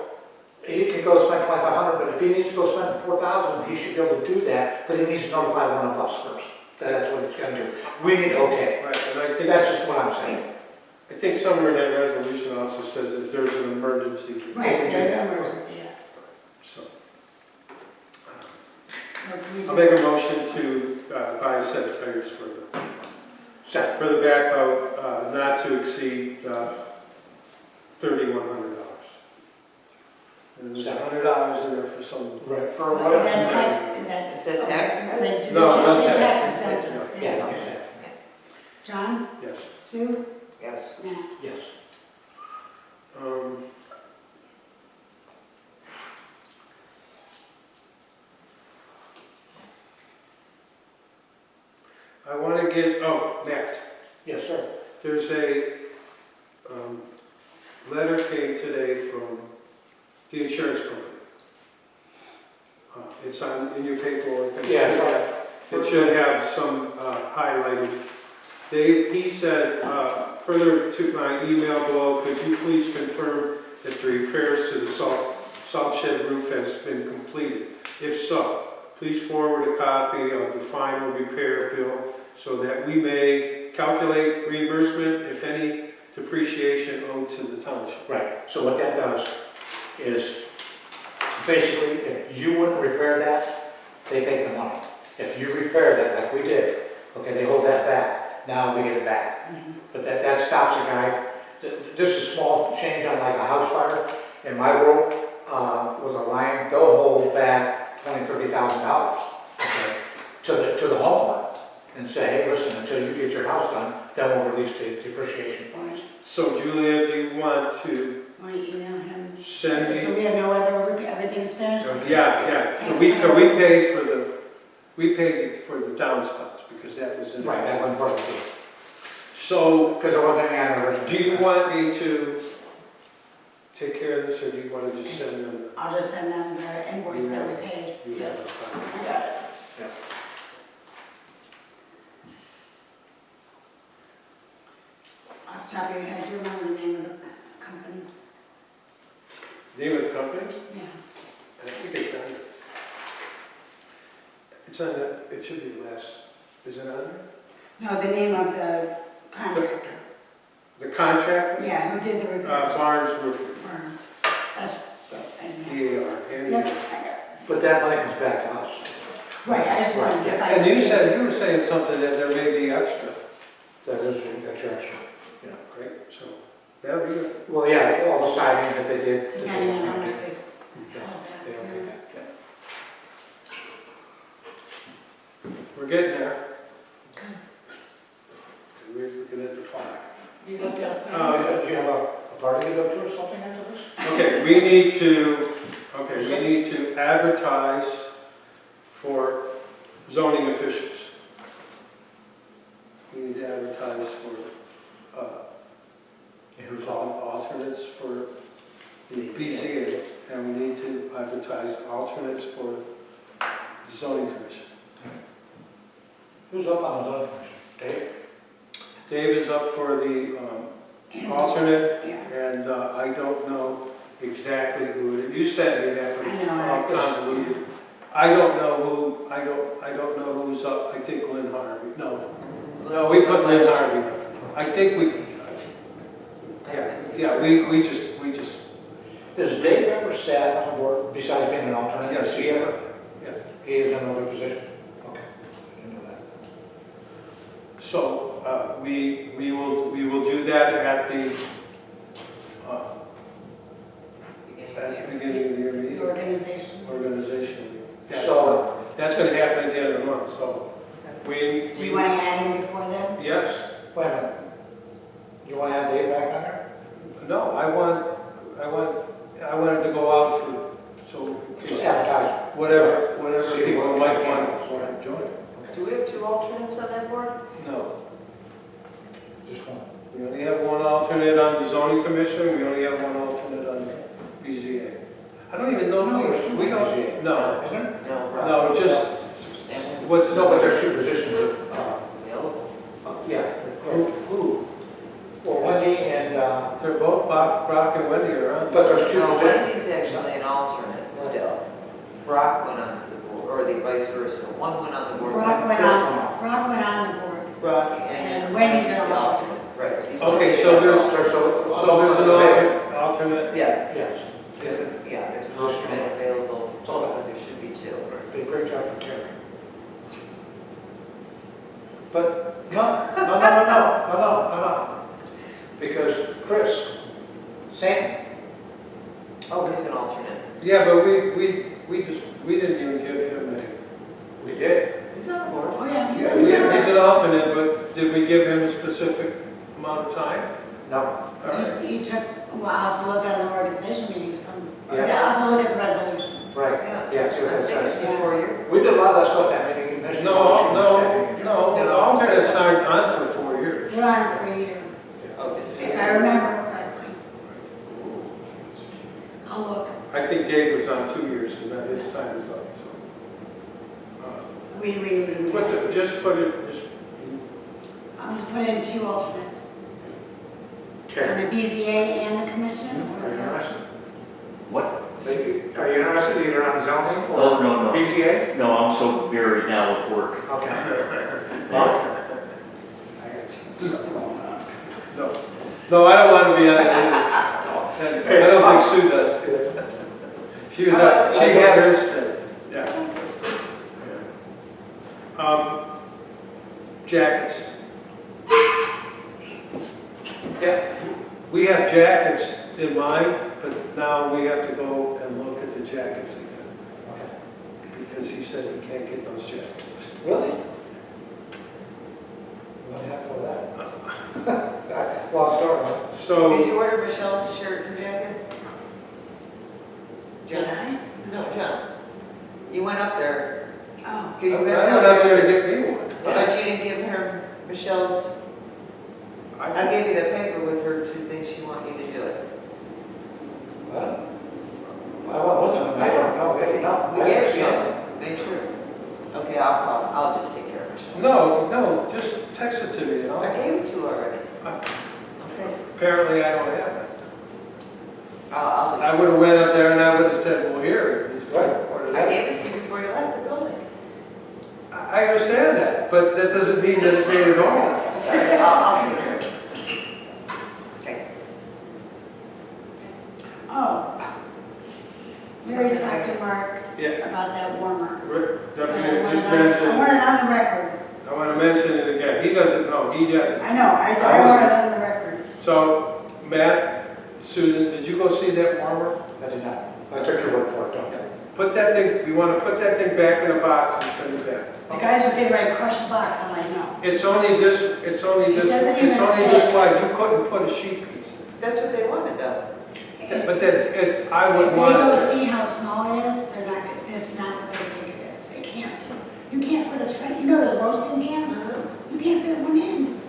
he can go spend $2,500, but if he needs to go spend $4,000, he should be able to do that, but he needs to notify one of us first. That's what he's gonna do. We need, okay, Right, and I think that's just what I'm saying. I think somewhere in that resolution also says if there's an emergency. Right, there's an emergency, yes. So, So do we I'll do- make a motion to buy a set of tires for Second, the backhoe, not to exceed $3,100. And there's $100 in there for some. right, for Is whatever. that tax, is that? Is that tax? Are they- do No, they- no the tax. tax incentives, Yeah, yeah. okay. John, Yes. Sue, Yes. Matt. Yes. I want to get, oh, Matt, Yes, sir. there's a letter came today from the insurance company. It's in your paperwork. Yeah, it's all right. It should have some highlighted. He said, further to my email below, could you please confirm that the repairs to the salt shed roof has been completed? If so, please forward a copy of the final repair bill so that we may calculate reimbursement, if any, depreciation owed to the township. Right, so what that does is, basically, if you wouldn't repair that, they take the money. If you repair that, like we did, okay, they hold that back, now we get it back. But that stops a guy, this is small change on like a house fire, in my world, with a line, they'll hold back $20,000-$30,000, okay, to the homeowner, and say, hey, listen, until you get your house done, then we'll release the depreciation funds. So Julia, do you want to Want to email him? send me? So we have no other, everything's finished? Yeah. We paid for the downspouts because that was in. Right, that wasn't part of it, So, because it wasn't any on the original. do you want me to take care of this, or do you want to just send them? I'll just send them the invoice that we paid. You Yeah, have a copy? I got it. Off the top of your head, do you remember the name of the company? Name of the company? Yeah. I think it's on there. It's on the, it should be last, is it on there? No, the name of the contractor. The contractor? Yeah, who did the repairs? Barnes Roofing, Burns. That's, I didn't have. EAR. Yep, I got it. But that money comes back to us. Right, I just wanted to find. And you were saying something that there may be extra. That is, that's your extra. Great, so, that'll be good. Well, yeah, all the siding that they did. Depending on how much they s- Yeah, they don't get that, yeah. We're getting there. We're looking at the clock. You looked at Do you have a party to go to or something after this? Okay, we need to advertise for zoning officials. We need to advertise for, Who's all? alternates for the BZA, and we need to advertise alternates for the zoning commission. Who's up on the zoning commission? Dave? Dave is up for the alternate, Yeah. and I don't know exactly who, you sent me that, but it's I know. all convoluted. I don't know who's up, I think Lynn Harvey, no, we put Lynn Harvey. I think we just, Has Dave ever sat on the board besides being an alternate? Yes. He ever? Yeah. He is in another position? Okay. I didn't know that. so, we will do that at the beginning of the year The meeting. organization. Yeah, So, that's gonna happen at the end of the month, so we. So you want to add in before then? Yes, wait a minute. You want to have Dave back on there? no, I wanted to go out for, so, Just advertise. whatever See people what might candidates want to join. Do we have two alternates on that board? No, Just one. we only have one alternate on the zoning commission, we only have one alternate on the BZA. I don't even know No, there's if two we don't, BZA. no, Isn't there? No. no, just, what's, No, but there's two positions. Available? Yeah. Who? Well, Wendy and, they're both Brock and Wendy are on. but there's two No, positions. Wendy's actually an alternate still. Brock went onto the board, or the vice versa. One went on the board. Brock went First on the board. Brock And Wendy's an the alternate. Right. So he's Okay, still- so there's So an alternate. Yeah, Yes. there's an alternate available, but there should be two. Did a great job for Terry. But, no. Because Chris, same, Oh, he's an alternate. Yeah, but we didn't even give him a, we did. He's on the board. Oh, yeah. he's an alternate, but did we give him a specific amount of time? No. All right. You took, well, I'll have to look on the organization meetings from, Yeah. I'll have to look at the resolution. Right, yeah, see what I that think it's says. a 4-year. We did a lot of that stuff that meeting you mentioned. No, the alternates aren't on for 4 years. They're on for a year, Oh, it's if I remember correctly. I'll look. I think Dave was on 2 years, and that his time is up, so. We renewed them. Just put it, I'm gonna put in two alternates. On Okay. the BZA and the commission? Are you interested? What? Are you interested either on zoning Oh, or no. BZA? No, I'm so buried now with work. Okay. I got stuff going on. no. No, I don't want to be on it. I don't think Sue does. She had her stint, yeah. Jackets. Yeah. We have jackets in mind, but now we have to go and look at the jackets again. Because he said he can't get those jackets. Really? What happened with that? Long story, huh? Did So, you order Michelle's shirt and jacket? Did I? No, John. You went up there. Oh, Could you I went have up there to get me one. But you didn't give her Michelle's, I gave you the paper with her two things she want you to do it. Well, I wasn't, I don't know, maybe not. We gave it to you, made sure. Okay, I'll call, I'll just take care of Michelle's. No, just text it to me, you I know? gave it to her already. Okay. Apparently I don't have it. I'll I just, would have went up there and I would have said, well, here. I gave it to you before you left the building. I understand that, but that doesn't mean that it made it all. Sorry, I'll take care of it. Okay. oh. We already talked to Mark Yeah. about that warmer. Deputy, I just want it mention, on the record. I want to mention it again. He doesn't know, he did. I know, I want it on the record. So, Matt, Susan, did you go see that warmer? I did not. I took your word for it, don't I? Put that thing, we want to put that thing back in a box and send it back. The guys were getting ready to crush the box, I'm like, no. It's only this wide, you couldn't put a sheet piece. That's what they wanted though. But that, I If would they want go it. see how small it is, they're not, it's not what they think it is. It can't be. You can't put a tray, you know those roasting pans? You can't fit one in.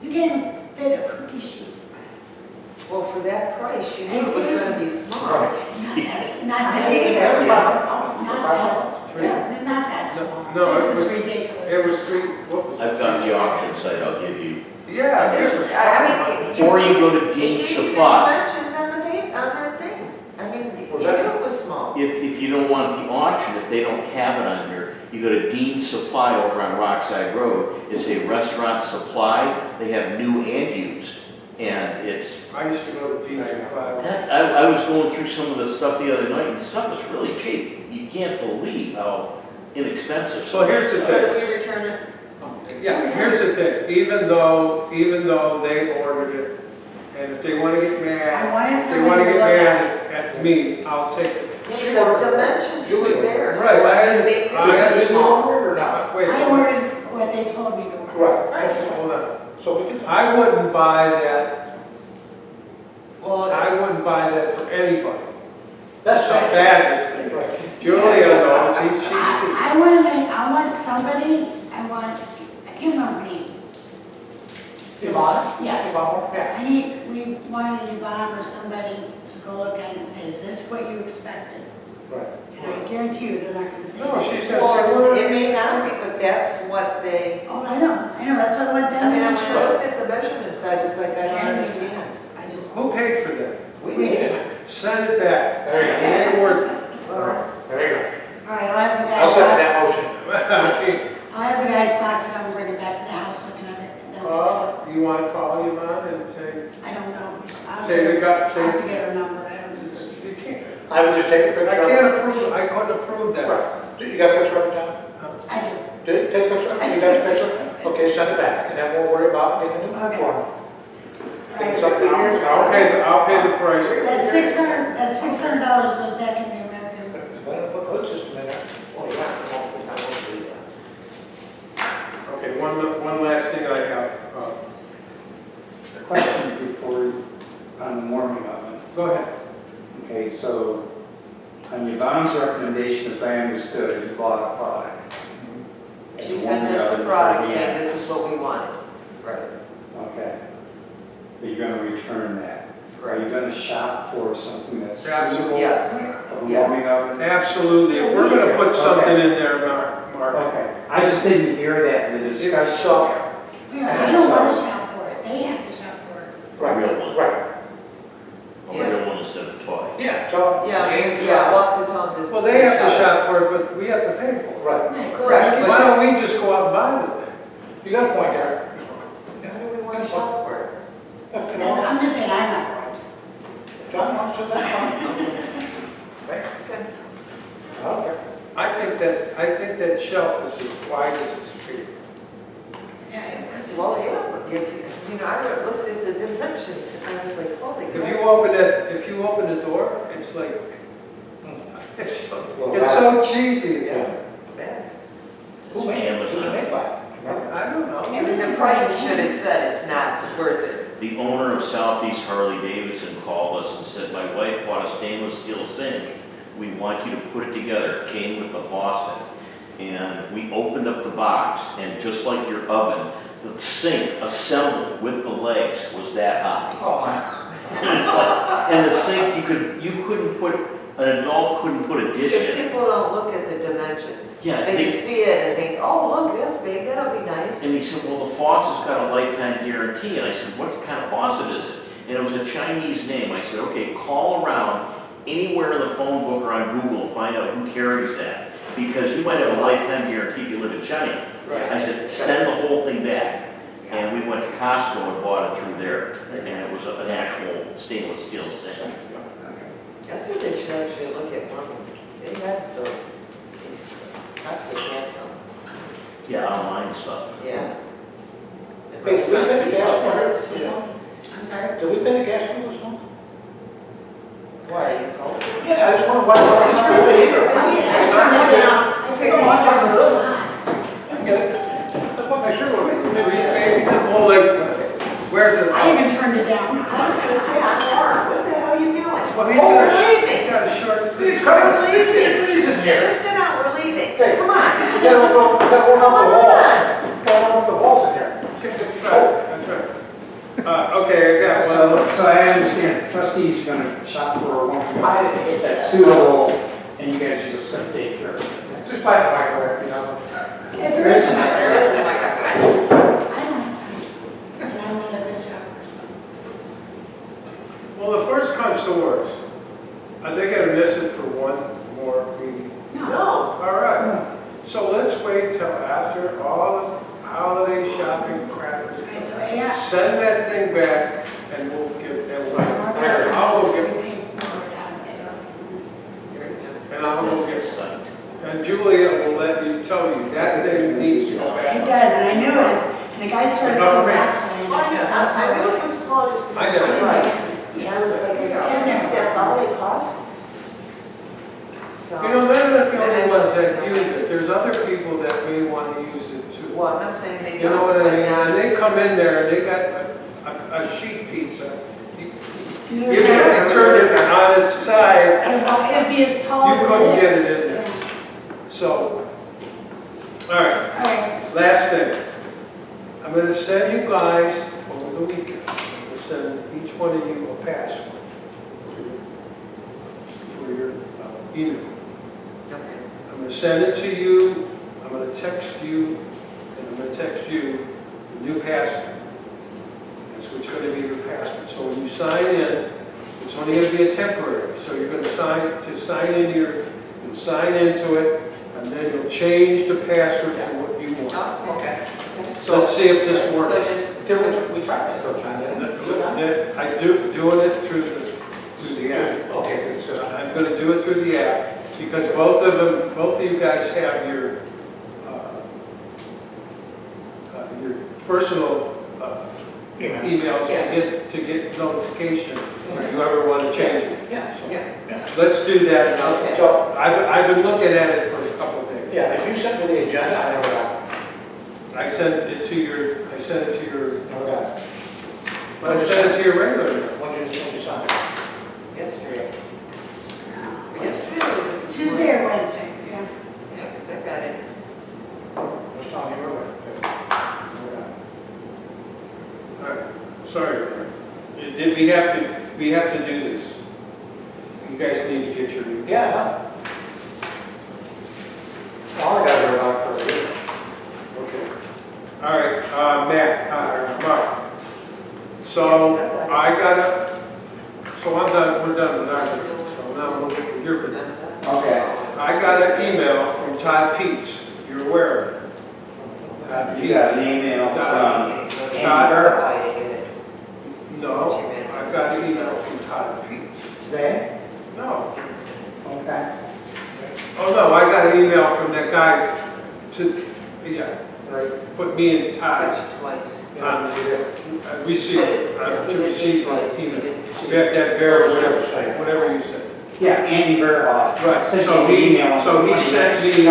You can't fit a cookie sheet. Well, for that price, you knew it was gonna be small. Right. Not that, not I that, hate small. everybody. Not that small. No, This it was- is ridiculous. It was three, what was it? I've got the auction site, I'll give you. Yeah, This it is- was I mean, Or you go to It Dean's gave you the Supply. dimensions on the paper, on that thing. I mean, you Was knew that- it was small. If you don't want the auction, if they don't have it on here, you go to Dean's Supply over on Rockside Road. It's a restaurant supply, they have new and used. And it's, I used to go to Dean's Supply. I was going through some of the stuff the other night, and the stuff is really cheap. You can't believe how inexpensive. So here's the So thing. did we return it? Yeah, here's the thing, even though they ordered it, and if they want to get mad, I wanted if they want somebody to to get look mad at it. at me, I'll take it. The dimensions were there. so Right, they knew I it was Did you small. order it or not? Wait, I ordered what they told me to order. Right. hold on. So we can. I wouldn't buy that, Well, I wouldn't buy that for anybody. That's That's how bad this thing is. Right. Julia knows, she's, I want somebody, I can't remember her name. Yvonne? Yes. Yvonne, yeah. We wanted Yvonne or somebody to go look at it and say, is this what you expected? Right. And I guarantee you, they're not gonna say. No, that. she's gonna well, say, what? it may not be, but that's what they, Oh, I know, that's what I want I them mean, to when make I sure. looked at the measurement side, it was like, I don't understand. I just, Who paid for that? We we did. did. Send it back. There you It go. ain't worth All right. There you go. All right, I'll have the I'll second guys, that motion. it. I'll have the guys box it up and bring it back to the house looking at it. and then we'll get You want to call Yvonne and say, it. I don't know. say they got, I'll say, have to get her number, I don't know. you can't. I would just take a picture. I of can't it. approve, I couldn't approve that. Right. You got a picture of it, John? I do. Take a picture? I You took got a a picture? picture. Okay, send it back, and then we'll worry about getting a new Okay. form. Right. I'll pay the price. That's $600 goes back in the American. Better put hood system in there. Oh, yeah. Okay, one last thing I have. A question before, on the warming oven. Go ahead. Okay, so on Yvonne's recommendation, as I understood, you bought a product. She sent us the product saying this is what we wanted. Right. Okay. But you're gonna return that. Are you gonna shop for something that's suitable? Yes. Of a Yeah. warming oven? Absolutely, if we're gonna put something in there, Mark. Okay, I just didn't hear that in the discussion. Yeah, I don't want to shop for it, they have to shop for it. Right, Real one. right. A real one instead of toy. Yeah, tell. Yeah, maybe, yeah, we'll have to tell them just. Well, they have to shop for it, but we have to pay for it. Right. Right, so Correct. they can Why shop- don't we just go out and buy the thing? You got a point there. Why do we want to shop for it? John wants to, that's fine. Right? Okay. I don't care. I think that shelf is as wide as the street. Yeah, it was. Well, yeah, you know, I looked at the dimensions and I was like, holy If crap. if you open the door, it's like, it's Well, so cheesy. Yeah, it's bad. Who made it? Who's it made by? I don't know. It was The a price price. should have said it's not worth it. The owner of Southeast Harley Davidson called us and said, my wife bought a stainless steel sink. We want you to put it together. It came with the faucet. And we opened up the box, and just like your oven, the sink assembled with the legs was that high. Oh, my. It's like- And the sink, you couldn't put, an adult couldn't put a dish Because in. people don't look at the dimensions. Yeah, They just see it and think, oh, look, that's big, that'll be nice. And he said, well, the faucet's got a lifetime guarantee. And I said, what kind of faucet is it? And it was a Chinese name. I said, okay, call around anywhere in the phone book or on Google and find out who carries that. Because you might have a lifetime guarantee if you live in China. I said, send the whole thing back. And we went to Costco and bought it through there. And it was an actual stainless steel sink. That's what they should actually look at one. They have the, that's what handsome. Yeah, online stuff. Yeah. Wait, did we pay the gas bill That's this too month? I'm sorry? Did we pay the gas bill this month? Why, you called? Yeah, I just wondered why we're not paying either. I mean, I turned it down. I figured it wasn't too high. I get it. Just want to make sure we're making Freeze, it. baby. Well, like, where's it? I even turned it down. I was gonna say, I'm Mark, what the hell are you doing? Well, We're leaving. he's got a short These freeze. guys, there's reason here. Just sit down, we're leaving. Hey, Come on. You gotta open up the walls. You gotta open up the walls in here. That's right, that's right. Okay, I got one. So I understand trustees are gonna shop for one I didn't get that's that. suitable, and you guys are just gonna take care of it. Just buy the microwave, you know. If there is a There is a microphone. I don't have time. And I'm not a good shopper, so. Well, if worst comes to worst, are they gonna miss it for one more meeting? No. All right, so let's wait till after all the holiday shopping crap is Okay, so done. yeah. Send that thing back and we'll give, and I'll go get, and I'll go That's the get, site. and Julia will let you, tell you, that thing needs to go It back. does, and I knew it. And the guy started coming back to me, and I said, I I'll knew do it it. was small just I because of know. the price. And I was like, that's all they cost? So. You know, they're not the only ones that use it, there's other people that may want to use it too. Well, I'm not saying they You don't. know what I but mean? now And they it's- come in there and they got a sheet pizza. You Even if you turn it on its side, It'd be as tall You as it is. couldn't get it in there. Yeah. so. All right, All right, last thing. I'm gonna send you guys over the weekend, I'm gonna send each one of you a password for your email. Okay. I'm gonna send it to you, I'm gonna text you, and I'm gonna text you the new password. That's what's gonna be your password. So when you sign in, it's only gonna be a temporary. So you're gonna sign into it, and then you'll change the password to what you want. Okay. So let's see if this So works. just, We tried that though, John, didn't we? I doing it through the app. Okay, through the system. I'm gonna do it through the app, because both of you guys have your personal emails to get notification if you ever want to change it. Yeah, yeah, yeah. Let's do that. now. Okay. So, I've been looking at it for a couple of days. yeah, if you sent me the agenda, I never got it. I sent it to your, Never got it. regular. When'd you sign it? yesterday. Yesterday was it? Tuesday or Wednesday, yeah. Yeah, because I got it. I was telling you earlier. Never got it. All right, sorry. We have to do this. You guys need to get your. Yeah, no. All I got to worry about for a year. Okay. All right, Matt, Mark. So I'm done, we're done with our business. So now we'll get with your business. Okay. I got an email from Todd Peets. You're aware of it? Todd You got an Peets. email from Todd. That's why I did it. No, I got an email from Todd Peets. today? No. Okay. Oh, no, I got an email from that guy to, yeah, put me in touch Twice. on the receipt, to receive the email. That Vera, whatever you said. Yeah, Andy Verhoff. Right, Sent so you an he, email. so he sent me, He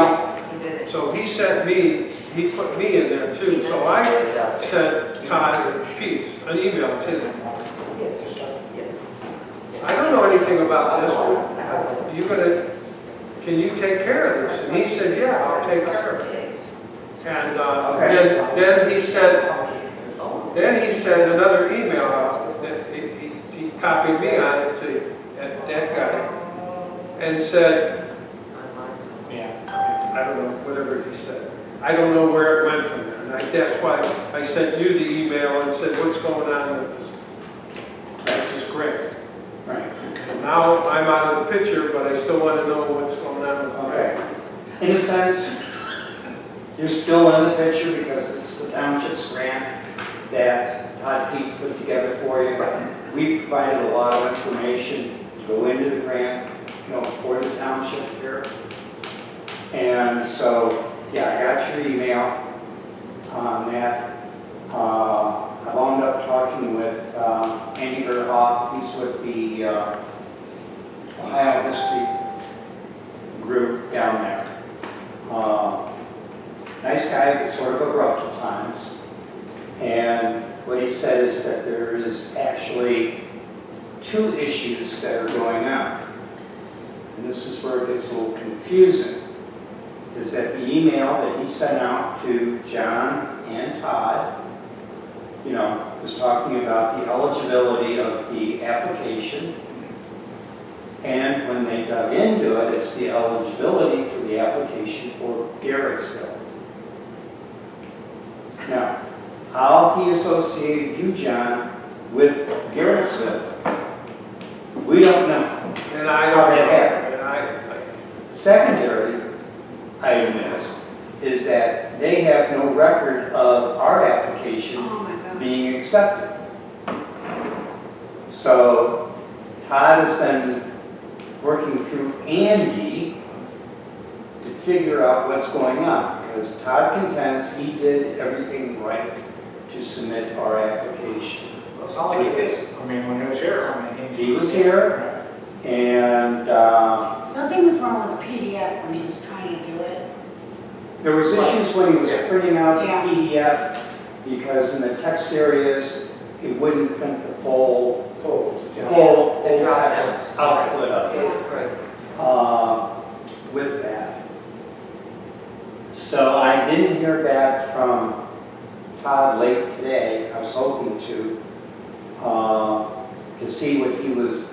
did it. so he sent me, he put me in there too, so I sent Todd Peets an email, it says, Yes, yes. I don't know anything about this, but you gonna, can you take care of this? And he said, yeah, I'll take care of it. And then he sent another email out, that he copied me on it to that guy, and said, Yeah. I don't know, whatever he said. I don't know where it went from there. And that's why I sent you the email and said, what's going on with this? Which is great. Right. And now I'm out of the picture, but I still want to know what's going on with Okay. In a sense, you're still in the picture because it's the township's grant that Todd Peets put together for you. We provided a lot of information to go into the grant, for the township here. And so, yeah, I got your email on that. I wound up talking with Andy Verhoff. He's with the Ohio History group down there. Nice guy, but sort of abrupt at times. And what he said is that there is actually two issues that are going on. And this is where it gets a little confusing, is that the email that he sent out to John and Todd, was talking about the eligibility of the application. And when they dug into it, it's the eligibility for the application for Garrettsville. Now, how he associated you, John, with Garrettsville, we don't know. And I How don't that know. happened. And Secondary item is that they have no record of our application Oh my gosh. being accepted. So Todd has been working through Andy to figure out what's going on, because Todd contends he did everything right to submit our application. Well, it's not like he did. I mean, when he was here, He was here, and Something was wrong with the PDF when he was trying to do it. there was issues when he was printing out the Yeah. PDF, because in the text areas, it wouldn't print the full text output of it. Right. With that. So I didn't hear back from Todd late today. I was hoping to see what he was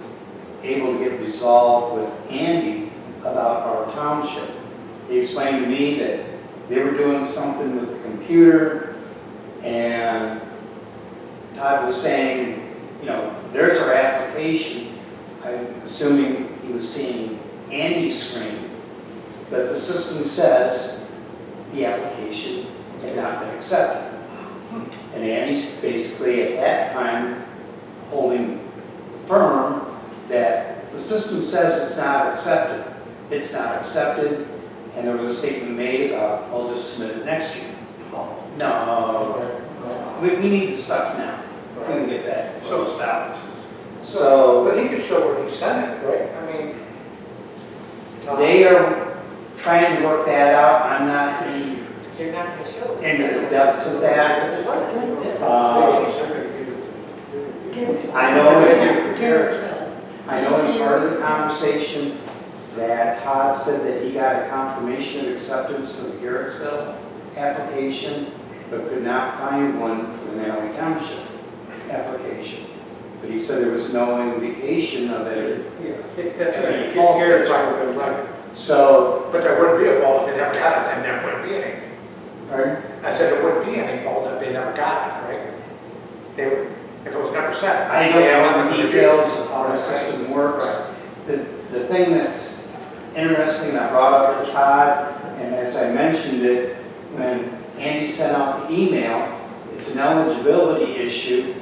able to get resolved with Andy about our township. He explained to me that they were doing something with the computer, and Todd was saying, there's our application. I'm assuming he was seeing Andy's screen, but the system says the application had not been accepted. And Andy's basically at that time holding firm that the system says it's not accepted. It's not accepted, and there was a statement made about, I'll just submit it next year. No, we need the stuff now, if we can get that established. So but he could show where he sent it, right? I mean, they are trying to work that out. I'm not They're not going to show us. into the depths of that. Because it wasn't. I know Garrettsville. in part of the conversation that Todd said that he got a confirmation of acceptance for the Garrettsville application, but could not find one for the Mantua Township application. But he said there was no indication of it. Yeah, I think that's Yeah. right. Get Garrett's right. So, But there wouldn't be a fault if they never got it, then there wouldn't be any. pardon? I said there wouldn't be any fault if they never got it, right? They would, if it was never sent. I don't know the details of how the system works. Right. The thing that's interesting, I brought up to Todd, and as I mentioned it, when Andy sent out the email, it's an eligibility issue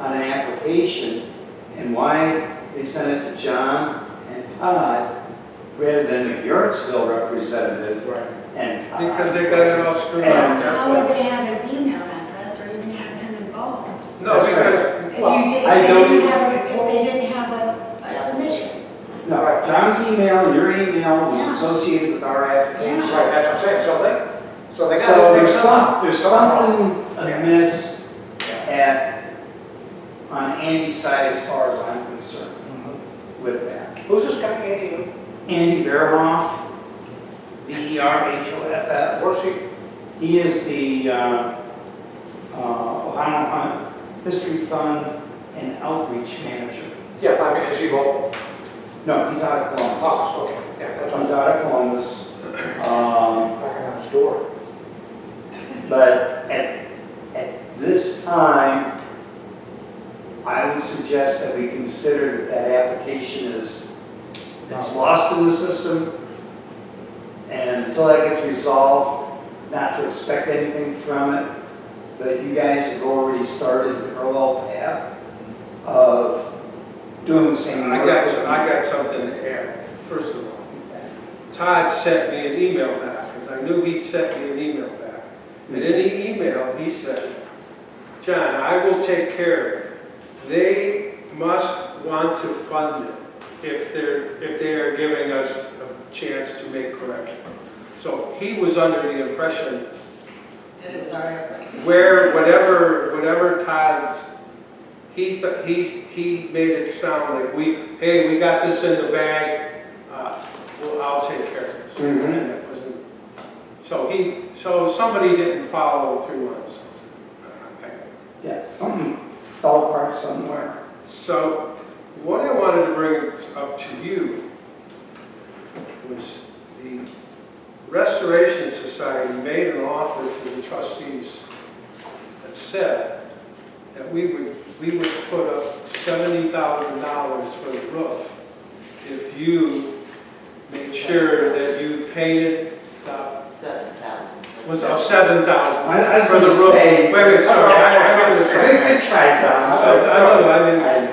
on an application, and why they sent it to John and Todd rather than the Garrettsville representative Right. and Todd. Because they got it all screwed up. that's How would why. they have his email address or even have him involved? No, That's right. because, If Well, you did, I if don't- they didn't have a submission. No, John's email and your email was associated with our application. Right, that's what I'm saying, so they got. So it there's mixed up. there's wrong. something amiss on Andy's side as far as I'm concerned Mhm. with that. Who's this guy, Andy? Andy Verhoff, Verhoff. Where's he? He is the Ohio Hunt History Fund and Outreach Manager. Yeah, but I mean, is he local? No, he's out of Columbus. Oh, okay, yeah, that's what I'm He's saying. out of Columbus. Knocking on his door. But at this time, I would suggest that we consider that application is, it's lost in the system. And until that gets resolved, not to expect anything from it. But you guys have already started a parallel path of doing the same work. I got something to add. First of all, Todd sent me an email back, because I knew he sent me an email back. And in the email, he said, John, I will take care of it. They must want to fund it if they are giving us a chance to make corrections. So he was under the impression That it was our application. where whatever Todd's, he made it sound like hey, we got this in the bag, well, I'll take care of this. Mhm. And it wasn't, so somebody didn't follow through on something. Yeah, something fell apart somewhere. So what I wanted to bring up to you was the Restoration Society made an offer to the trustees that said that we would put up $70,000 for the roof if you made sure that you painted the, 7,000. was it 7,000 I was for the gonna roof? say- Wait, sorry, I meant to say. Good try, John. So, I mean,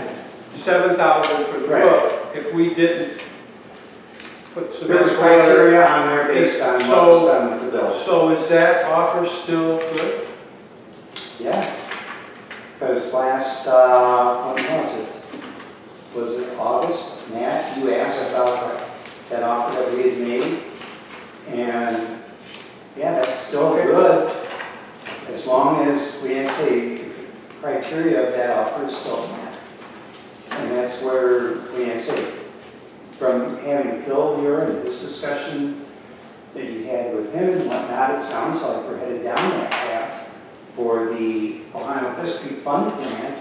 7,000 for the Right. roof if we didn't put some. There was criteria on there based on what was done with the bill. So is that offer still good? Yes, because last, when was it? Was it August? Matt, you asked about that offer that we had made. And, yeah, that's still good. As long as we didn't say criteria of that offer is still met. And that's where, we didn't say, from having Phil here and this discussion that you had with him and whatnot, it sounds like we're headed down that path. For the Ohio History Fund grant,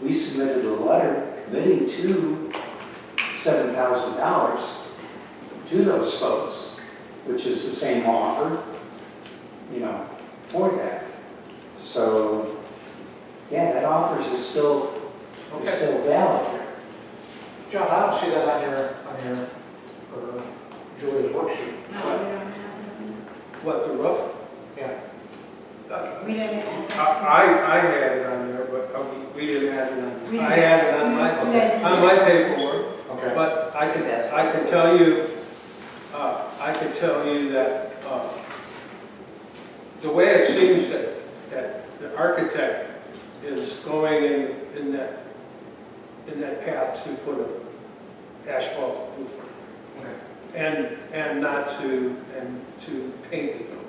we submitted a letter committing to $7,000 to those folks, which is the same offer, for that. So, yeah, that offer is still valid. John, I don't see that on your Julia's worksheet. No, we don't have it. What, the roof? Yeah. We didn't add that. I had it on there, but we didn't have it We on, didn't I had it on you my, guys didn't on my have it. paperwork. Okay. But I can tell you, that, the way it seems that the architect is going in that path to put an asphalt roof Okay. and to paint the building.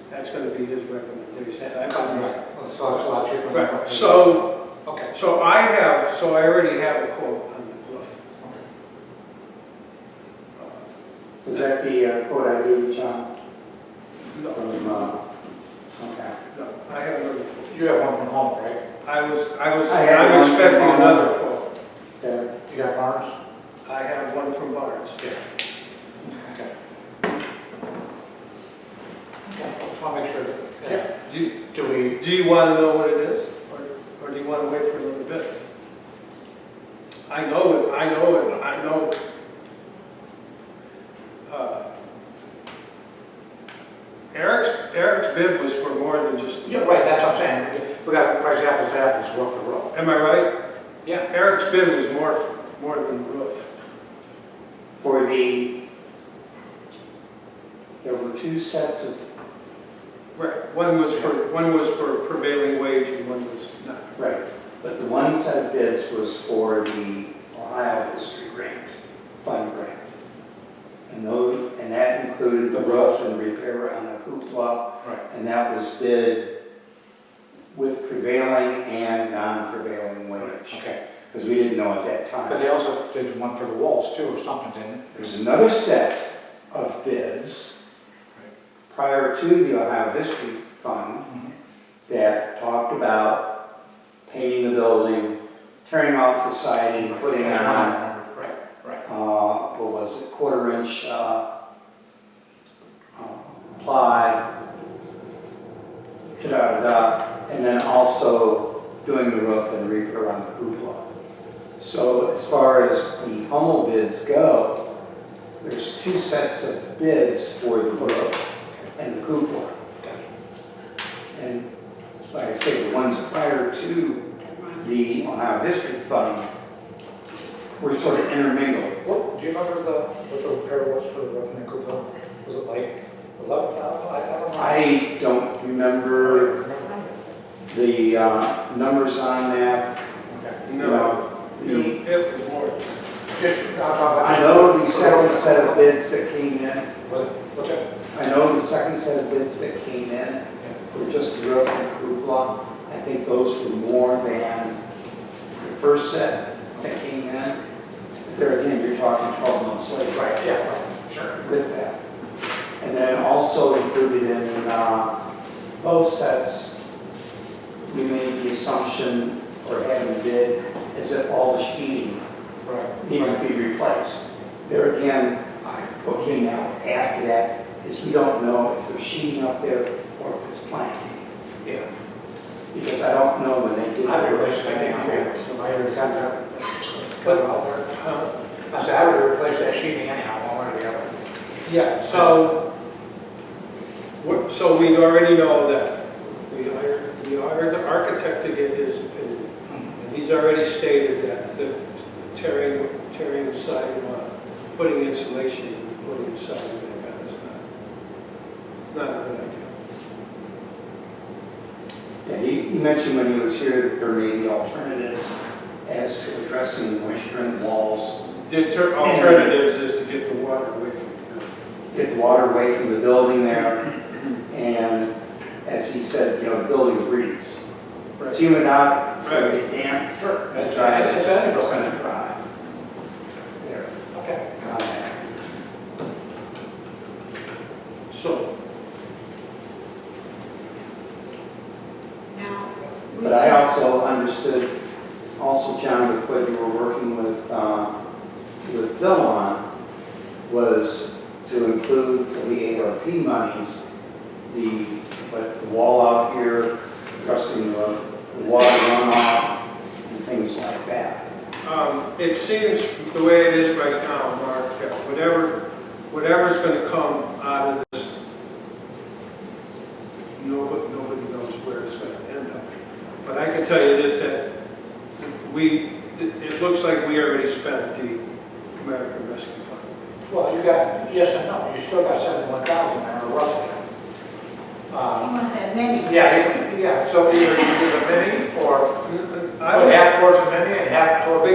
That's gonna be his recommendation. I believe. So it's a lot cheaper than. Right, so Okay. I already have a quote on the roof. Was that the quote I gave you, John? No, From, okay. no, I have another quote. You have one from home, right? I'm had one expecting from- another quote. Okay. You got Barnes? I have one from Barnes. Yeah. Okay. Okay, just want to make sure that, yeah. Do we, Do you want to know what it is, or do you want to wait for another bid? I know it. Eric's bid was for more than just. yeah, right, that's what I'm saying. We got to price apples to apples, roof to roof. Am I right? Yeah. Eric's bid was more more than the roof. For there were two sets of, Right, one was for prevailing wage and one was not. right, but the one set of bids was for the Ohio History Grant, Fund Grant. And that included the roof and repair on the cupola. Right. And that was bid with prevailing and non-prevailing wage. Okay. Because we didn't know at that But time. they also did one for the walls too, or something, didn't they? There's another set of bids prior to the Ohio History Fund that talked about painting the building, tearing off the siding, putting That's what I on, remember. Right. what was it, 1/4 inch ply, da-da-da-da, and then also doing the roof and repair on the cupola. So as far as the Hummel bids go, there's two sets of bids for the roof and the cupola. And like I say, the ones prior to the Ohio History Fund were sort of intermingled. What, do you remember what the repair was for the roof and the cupola? Was it like 11,000? I don't know. I don't remember the numbers on that. Okay. You know, It was more. Just, I'll talk about. I know the second set of bids that came in, Was it, what's that? I know the second set of bids that came in were just the roof and cupola. I think those were more than the first set that came in. But there again, you're talking 12 months later. Right, yeah, right, sure. With that. And then also included in both sets, we made the assumption, or had a bid, is that all the sheeting Right. needed to be replaced. There again, what came out after that is we don't know if there's sheeting up there or if it's planking. Yeah. Because I don't know when they did. I would replace that anyhow, so I already got that. Cut it out there. I said, I would replace that sheeting anyhow, one way or the other. Yeah, so we already know that. We hired the architect to get his opinion. And he's already stated that the tearing the siding on, putting insulation and putting siding back on is not a good idea. Yeah, he mentioned when he was here that there may be alternatives as to addressing moisture in the walls. The alternatives is to get the water away from it. Get the water away from the building there. And as he said, the building breathes. It's humid out, it's going to get damp. Sure. It's dry, it's That's going to dry. There. Okay. So, Now. But I also understood, John, with what you were working with Phil on, was to include for the ARP monies, the wall out here, addressing the water runoff and things like that. it seems the way it is right now, Mark, that whatever's going to come out of this, nobody knows where it's going to end up. But I can tell you this, that it looks like we already spent the American Rescue Fund. Well, you got, yes and no, you still got 71,000 there, roughly. He must have many. Yeah, so either you do the mini or I put would- half towards the mini and half towards.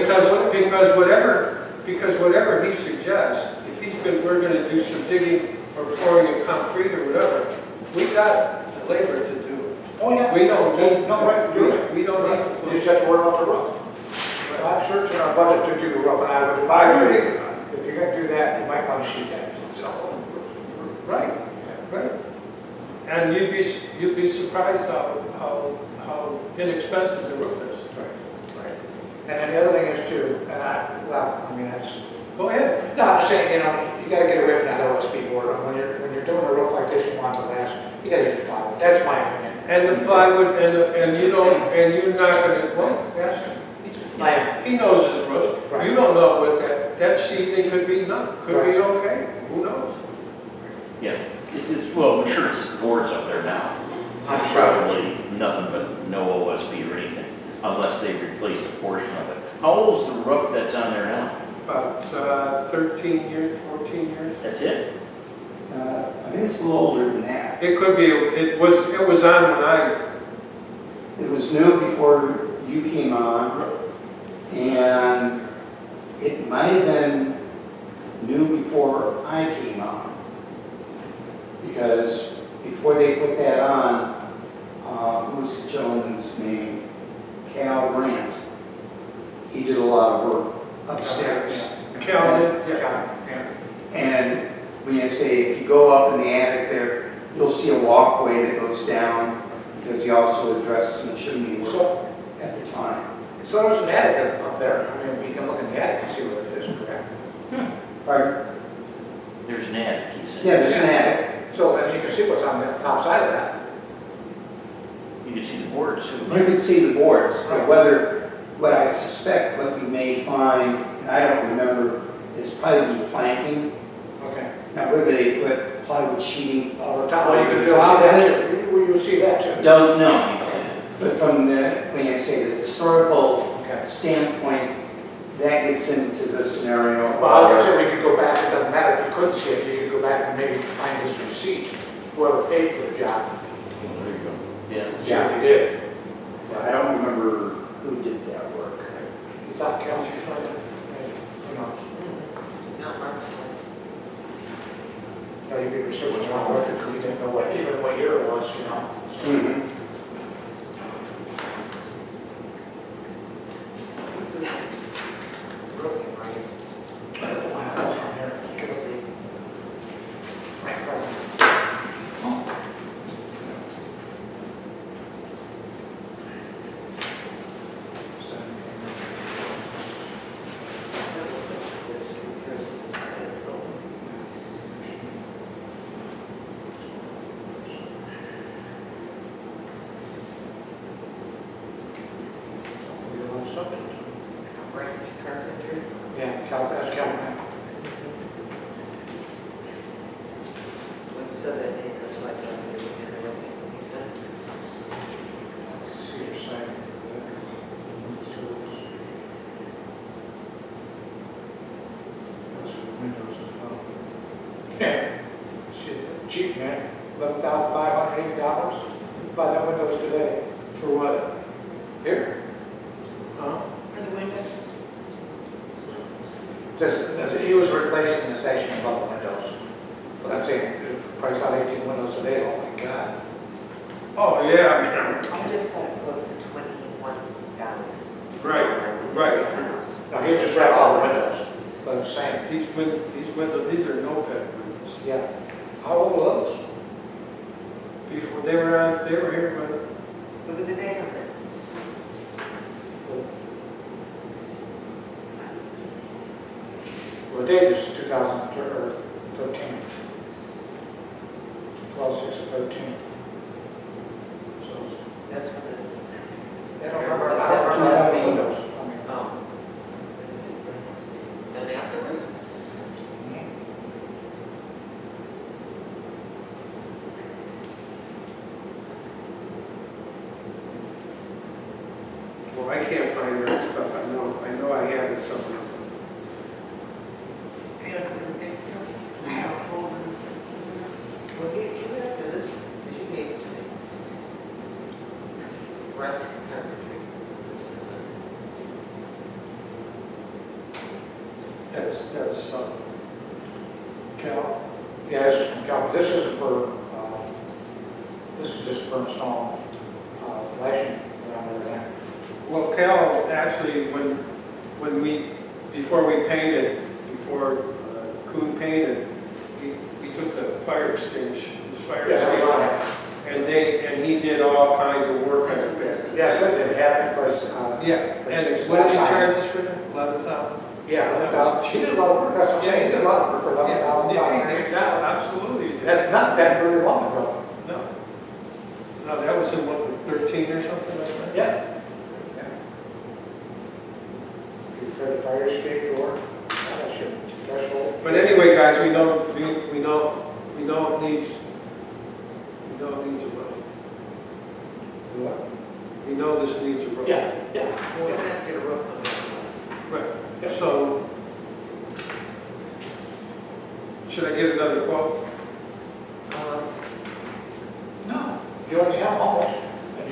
Because whatever he suggests, if we're going to do some digging or pouring of concrete or whatever, we got the labor to do it. Oh, yeah. We don't need. No, right, you're right. We don't Right. need. You just have to worry about the roof. I'm sure it's in our budget to do the roof, and I would I advise you, agree. if you're gonna do that, you might want to sheet that. So, Right, right. And you'd be surprised how inexpensive the roof is. right. And then the other thing is too, that's, Go ahead. no, I'm just saying, you gotta get away from that OSB board. When you're doing a roof like this, you want to last, you gotta use plywood. That's my opinion. And the plywood, and you're not gonna, well, ask him. He knows his roof. Right. You don't know what that sheathing could be, could be okay, who knows? Yeah, well, I'm sure it's boards up there now. I'm sure. Probably nothing but no OSB or anything, unless they replaced a portion of it. How old is the roof that's on there now? 13 years, 14 years? That's it? I think it's a little older than that. It could be, it was on when It was new before you came on, and it might have been new before I came on. Because before they put that on, what was the gentleman's name? Cal Brandt. He did a lot of work upstairs. Calvin, yeah. Yeah. And when you say, if you go up in the attic there, you'll see a walkway that goes down, because he also addressed some chimney work So, at the time. so there's an attic up there. I mean, we can look in the attic and see what it is, correct? Pardon? There's an attic, he said. Yeah, there's an attic. So then you can see what's on the top side of that. You can see the boards too. You can see the boards, but what I suspect what you may find, and I don't remember, is probably planking. Okay. Now, whether they put plywood sheeting, Over top, well, you can see that too. You'll see that too. don't know. But from the, when you say the historical Okay. standpoint, that gets into the scenario. Well, I was gonna say we could go back, it doesn't matter if you couldn't see it, you could go back and maybe find his receipt, whoever paid for the job, Oh, there you go. Yeah. and see what he did. I don't remember who did that work. You thought, Cal, you found it? You know, Not Mark's. no, you'd be researching on records, because you didn't know what, even what year it was, you know. So, Mhm. This is roofing, right? I don't know why I was on there. Could have been Frank Garland. That was this compares to the side of the building. We did a lot of stuff to it. Brand carpentry. Yeah, Cal, that's Cal, man. When you said that name, that's why I thought you were in the roofing when you said. It's the cedar side. That's for the windows as well. Yeah. Shit, cheap, man. $11,580. Buy them windows today. For what? Here. Huh? For the windows. He was replacing the section above the windows. But I'm saying, the price out 18 windows today, oh my God. Oh, yeah, I just got a quote for 21,000. right. Now, he'll just wrap all the windows, but I'm saying, These windows, these are no bed windows. yeah. How old are those? Before, they were here, but Look at the date on it. Well, the date is 2013. 12/6/13. So, That's when the. I don't remember, Was I that don't the remember last all the name? windows. I mean, Oh. And afterwards? well, I can't find that stuff. I know I have it somewhere. I look for the big stuff. I have a folder. Well, you have to this, because you gave it to me. Brent carpentry. This was That's Cal. Yeah, this is from Cal, this isn't for, this is just for installing flashing around everything. Well, Cal, actually, before we painted, before Kuhn painted, he took the fire extinguisher, his fire Yeah, that was on extinguisher, it. and he did all kinds of work on it there. Yes, I did, half it was, Yeah, For and six what did he months. charge us for that? 11,000? yeah, 11,000. She did a lot of work, that's what I'm saying, he did a lot of work for $11,580. Absolutely. he did. That's not that really long ago. No. No, that was in what, 13 or something like that? Yeah. You put a fire escape door, that should, threshold. But anyway, guys, we know it needs a roof. What? We know this needs a roof. Yeah, yeah. Well, we're gonna have to get a roof on that. Right, so, Should I get another quote? No, you already have almost.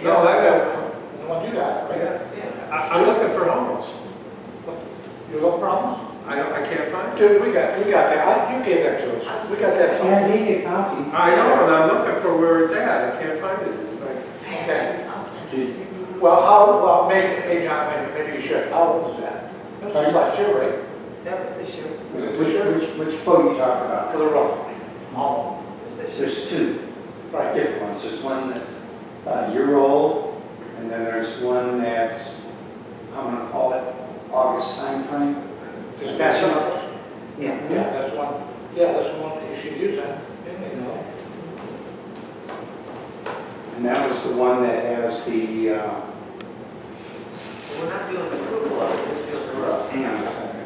No, I got, The one you got, right? yeah. I'm looking for homes. You look for homes? I can't find it. Dude, we got that, you gave that to us, we got that. Yeah, I gave you a copy. I know, and I'm looking for where it's at. I can't find it. Like, Okay. I'll send it to you. Well, maybe, hey, John, maybe you should, how old is that? That was just last year, right? That was this year. Was it this year? Which quote you talking about? For the roof, from home, It was this year. There's two right? different ones. There's one that's a year old, and then there's one that's, I'm gonna call it August timeframe. This past August. Yeah. Yeah, that's one, that's the one, you should use that, you know. And that was the one that has the, We're not doing the cupola, we're just doing the roof. hang on a second.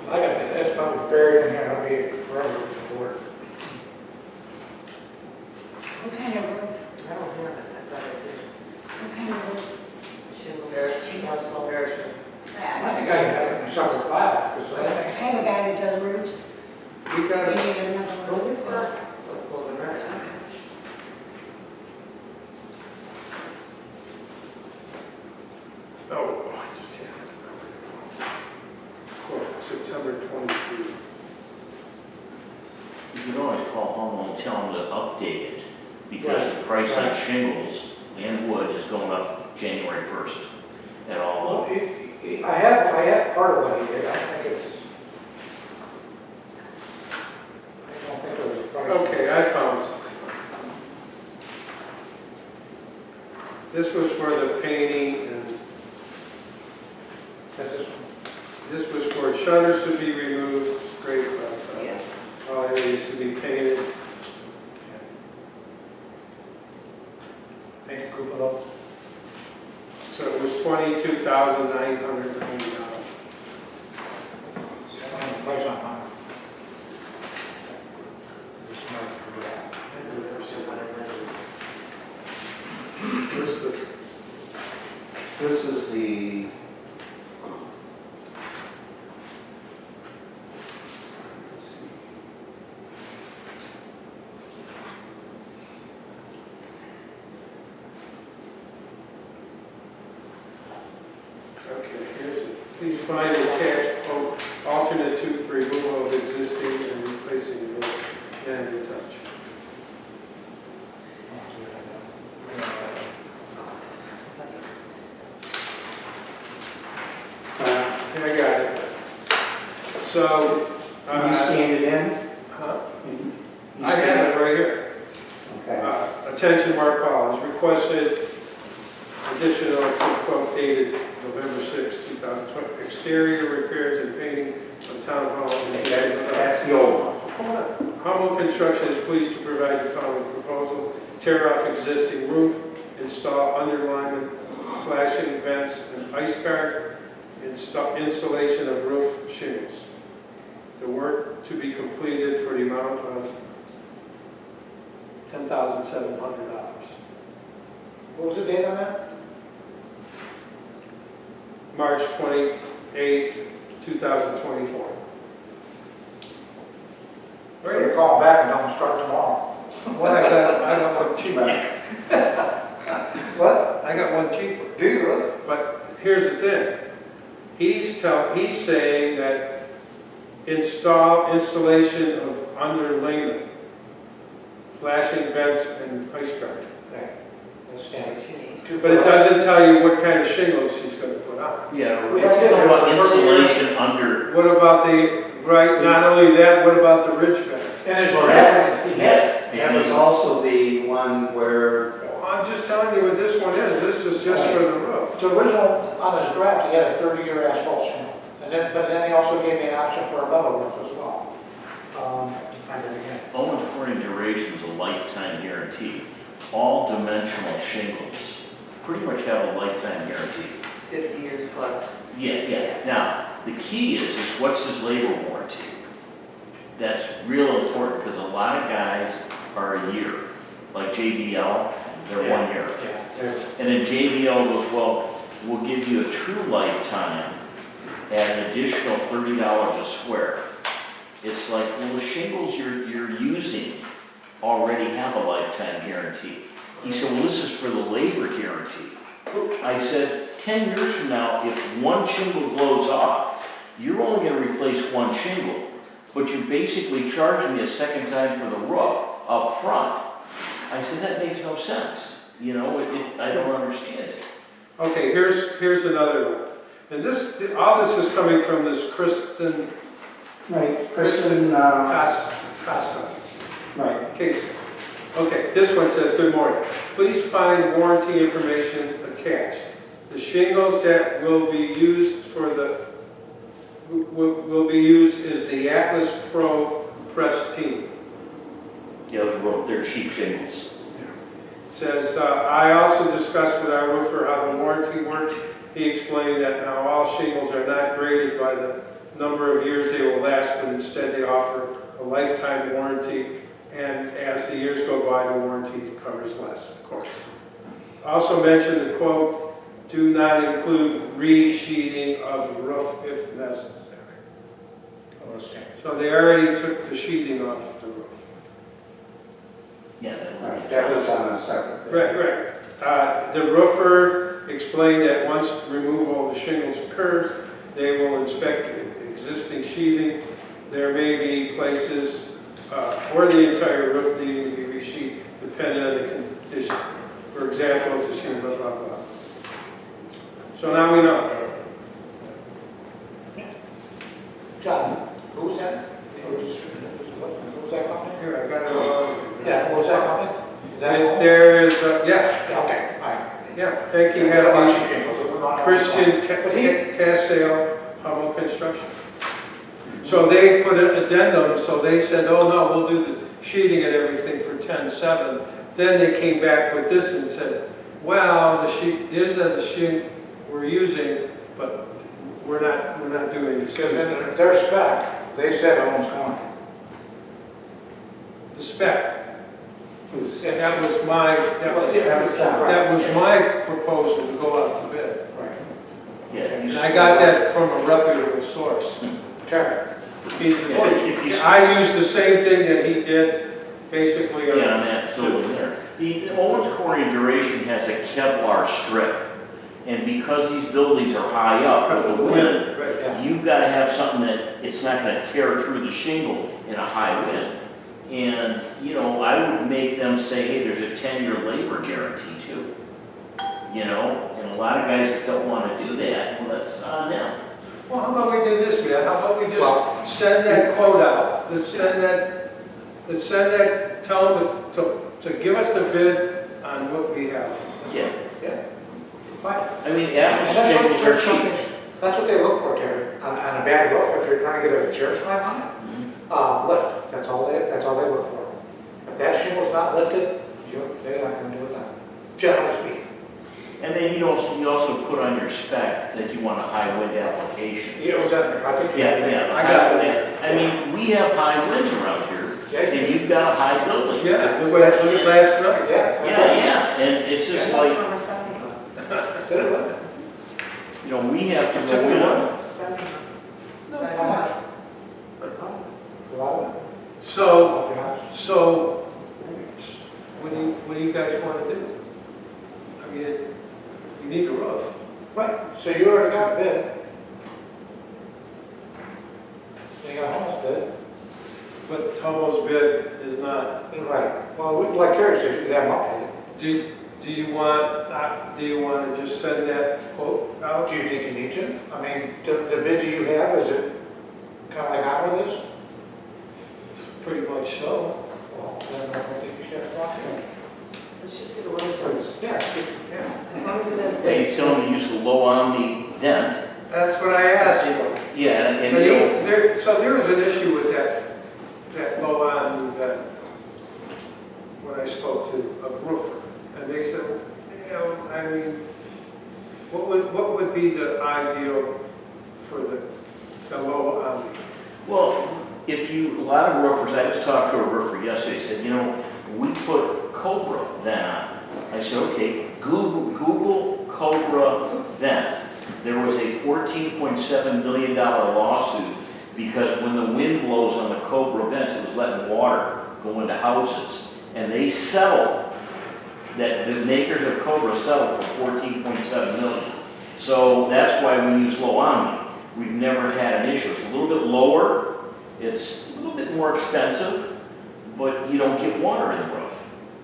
I got that, that's probably buried in here, I'll be forever for it. What kind of roof? I don't have it, I thought I What kind of roof? did. Shingle parachute. I I think I have it from Summer Flat, because I think, have a guy that does roofs. we got You it. need another Oh, one. this one? Let's pull it right. Oh, I just had it. Quote, September 23. You can always call home and tell them to update it, because the price on shingles and wood is going up January 1st at all. well, I have part of what he did, I think it's, I don't think there was a price. Okay, I found it. This was for the painting, and That's this one. this was for shutters to be removed, straight across. Yeah. All areas to be painted. Make a group of those. So it was $22,990. See, I don't have a price on mine. This might be that. Where's the, This is the, let's see. okay, here's it. Please find attached alternate tooth removal of existing and replacing the manual touch. Okay, I got it. So, Can you scan it in? huh? You I scan have it right here. Okay. Attention Mark Hall has requested additional quote dated November 6, 2020. Exterior repairs and painting of town hall. That's the old one. Hold on. Humble Construction is pleased to provide the following proposal. Tear off existing roof, install underlyment, flashing vents and ice guard, installation of roof shingles. The work to be completed for the amount of $10,700. What was the date on that? March 28th, 2024. We're gonna call them back and tell them to start tomorrow. Well, I got one cheaper. What? I got one cheaper. Do you really? But here's the thing. He's saying that installation of underlayment, flashing vents and ice guard. Okay. That's standard. What you need. But it doesn't tell you what kind of shingles he's going to put on. Yeah, We it's have to talking about do it. insulation under. What about not only that, what about the ridge vent? And his Well, draft, that was also the one where, Well, I'm just telling you what this one is. This is just for the roof. the original, on his draft, he had a 30-year asphalt shingle. But then he also gave me an option for a metal roof as well. Find it again. Owens Corning Duration is a lifetime guarantee. All dimensional shingles pretty much have a lifetime guarantee. 50 years plus. Yeah. Now, the key is what's his labor warranty? That's real important, because a lot of guys are a year. Like JBL, they're 1 year. Yeah. And then JBL goes, well, we'll give you a true lifetime at an additional $30 a square. It's like, well, the shingles you're using already have a lifetime guarantee. He said, well, this is for the labor guarantee. I said, 10 years from now, if one shingle blows off, you're only gonna replace one shingle, but you're basically charging me a second time for the roof up front. I said, that makes no sense. You know, I don't understand it. Okay, here's another one. And all this is coming from this Kristen Right, Kristen, Casa. right. Case. Okay, this one says, good morning. Please find warranty information attached. The shingles that will be used is the Atlas Pro Prestige. Yeah, they're cheap shingles. Says, I also discussed with our roofer how the warranty works. He explained that now all shingles are not graded by the number of years they will last, but instead they offer a lifetime warranty, and as the years go by, the warranty covers less, of course. Also mentioned the quote, do not include re-sheeting of the roof if necessary. So they already took the sheeting off the roof. Yeah, Right, that was on a separate. Right. The roofer explained that once removal of the shingles occurs, they will inspect the existing sheathing. There may be places or the entire roof needing to be resheathed depending on the condition. For example, if the shingle, blah, blah, blah. So now we know. John, who was that? Who was that company? Here, I got it all. Yeah, what was that company? Is that it? There is, yeah, Yeah, okay, all right. yeah, thank you, Yeah, about Heather. cheap shingles, we're not- Christian Casale, Hummel Construction. So they put an addendum, so they said, oh no, we'll do the sheeting and everything for 10/7. Then they came back with this and said, well, the sheet, these are the sheet we're using, but we're not doing this. Because in their spec, they said Owens Corner. The spec, Yeah, that was my, that was my proposal to go out to bid. Right. Yeah. And I got that from a reputable source. Terry. I used the same thing that he did, basically. Yeah, on that building there. The Owens Corning duration has a Kevlar strip, and because these buildings are high up with the wind, Right. Yeah. you've got to have something that it's not going to tear through the shingle in a high wind. And, you know, I would make them say, hey, there's a 10-year labor guarantee too. You know, and a lot of guys that don't want to do that, well, that's on them. Well, how about we do this, man? How about we just send that quote out? Let's send that, tell them to give us the bid on what we have. Yeah. Yeah, fine. I mean, And Atlas that's what shingles are church cheap. companies, that's what they look for, Terry, on a bad roof, if you're trying to get a church climb on it, lift, that's all they look for. If that shingle's not lifted, they're not gonna do it then, generally speaking. And then, you know, you also put on your spec that you want a high wind application. You know, I think. Yeah, I got it. I mean, we have high winds around here, and you've got a high building. Yeah, look at last night. Yeah. Yeah, and it's just like, Did it work? you know, we have to Took go me in. one. How much? A lot of it? So, Off your house? so, what do you guys want to do? I mean, you need a roof. Right, so you already got a bid. You got a house bid. But Tomo's bid is not. Right, well, like Terry said, you could have them updated. Do you want to just send that quote out? Do you think you need to? I mean, the bid you have, is it kind of like ours is? Pretty much so. Well, then I don't think you should have talked to them. Let's just get a road. Yeah, yeah. As long as it has. They tell them to use the low omni dent. That's what I asked. Yeah, and But you know, so there was an issue with that low on that, when I spoke to a roofer, and they said, you know, I mean, what would be the ideal for the low on? well, a lot of roofers, I just talked to a roofer yesterday, said, you know, we put Cobra vent on. I said, okay, Google Cobra vent. there was a $14.7 million lawsuit because when the wind blows on the Cobra vents, it was letting water go into houses. And they settled, that the makers of Cobra settled for $14.7 million. So that's why we use low omni. We've never had an issue. It's a little bit lower, it's a little bit more expensive, but you don't get water in the roof.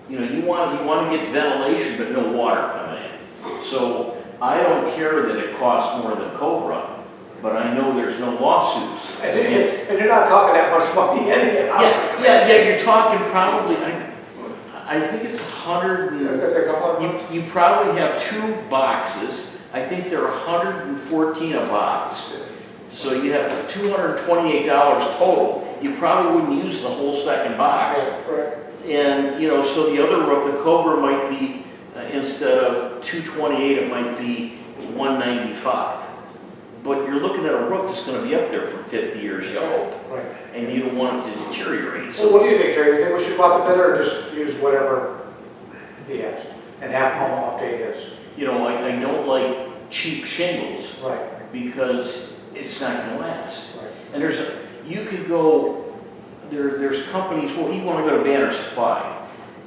You know, you want to get ventilation, but no water coming in. So I don't care that it costs more than Cobra, but I know there's no lawsuits. And you're not talking that much money anyhow. Yeah, you're talking probably, I think it's 100 I was gonna say a couple of. you probably have 2 boxes. I think they're 114 a box. So you have $228 total. You probably wouldn't use the whole second box. Right. And, you know, so the other roof, the Cobra might be, instead of 228, it might be 195. But you're looking at a roof that's gonna be up there for 50 years, you hope. Right. And you don't want it to deteriorate. So what do you think, Terry? You think we should go out the bidder or just use whatever he has and have home update his? You know, I don't like cheap shingles Right, because it's not gonna last. right. And you could go, there's companies, well, you wanna go to Banner Supply.